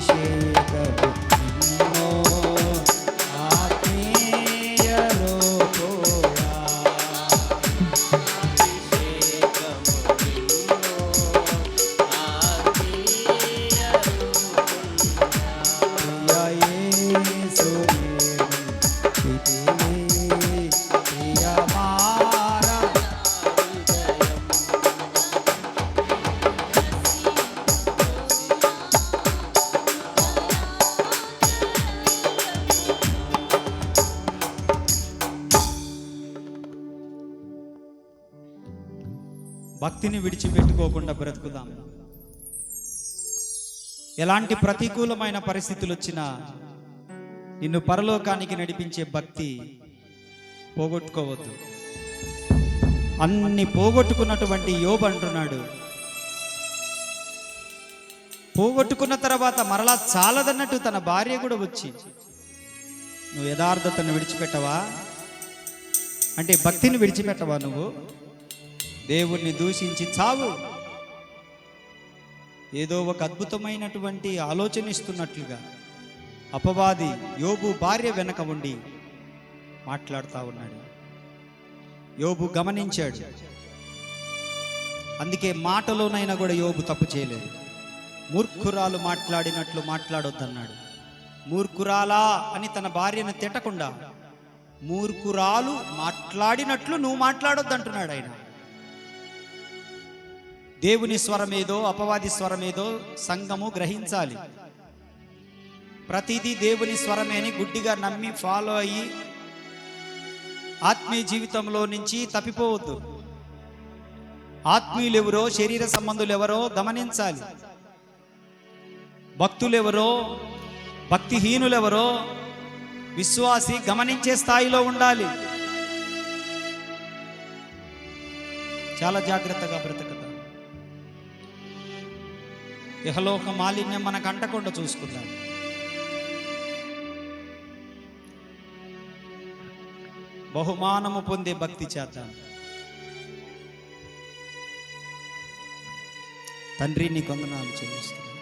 ఆత్మాభిషేకము నిన్నో ఆత్మీయలో కూడా యేసు ప్రియమారా భక్తిని విడిచిపెట్టుకోకుండా బ్రతుకుదాం. ఎలాంటి ప్రతికూలమైన పరిస్థితులు వచ్చినా నిన్ను పరలోకానికి నడిపించే భక్తి పోగొట్టుకోవద్దు. అన్ని పోగొట్టుకున్నటువంటి యోబు అంటున్నాడు, పోగొట్టుకున్న తర్వాత మరలా చాలదన్నట్టు తన భార్య కూడా వచ్చి, నువ్వు యథార్థతను విడిచిపెట్టవా అంటే భక్తిని విడిచిపెట్టవా, నువ్వు దేవుణ్ణి దూషించి చావు. ఏదో ఒక అద్భుతమైనటువంటి ఆలోచన ఇస్తున్నట్లుగా అపవాది యోబు భార్య వెనక ఉండి మాట్లాడుతూ ఉన్నాడు. యోబు గమనించాడు. అందుకే మాటలోనైనా కూడా యోబు తప్పు చేయలేదు. మూర్ఖురాలు మాట్లాడినట్లు మాట్లాడొద్దన్నాడు. మూర్ఖురాలా అని తన భార్యను తిట్టకుండా మూర్ఖురాలు మాట్లాడినట్లు నువ్వు మాట్లాడొద్దంటున్నాడు ఆయన. దేవుని స్వరమేదో అపవాది స్వరమేదో సంఘము గ్రహించాలి. ప్రతిదీ దేవుని స్వరమే అని గుడ్డిగా నమ్మి ఫాలో అయ్యి ఆత్మీయ జీవితంలో నుంచి తప్పిపోవద్దు. ఆత్మీయులు ఎవరో, శరీర సంబంధులు ఎవరో గమనించాలి. భక్తులెవరో, భక్తిహీనులెవరో విశ్వాసి గమనించే స్థాయిలో ఉండాలి. చాలా జాగ్రత్తగా బ్రతకదా. ఇహలోక మాలిన్యం మనకు అంటకుండా చూసుకుందాం. బహుమానము పొందే భక్తి చేద్దాం. తండ్రి నీ వందనాలు చెల్లిస్తున్నాను.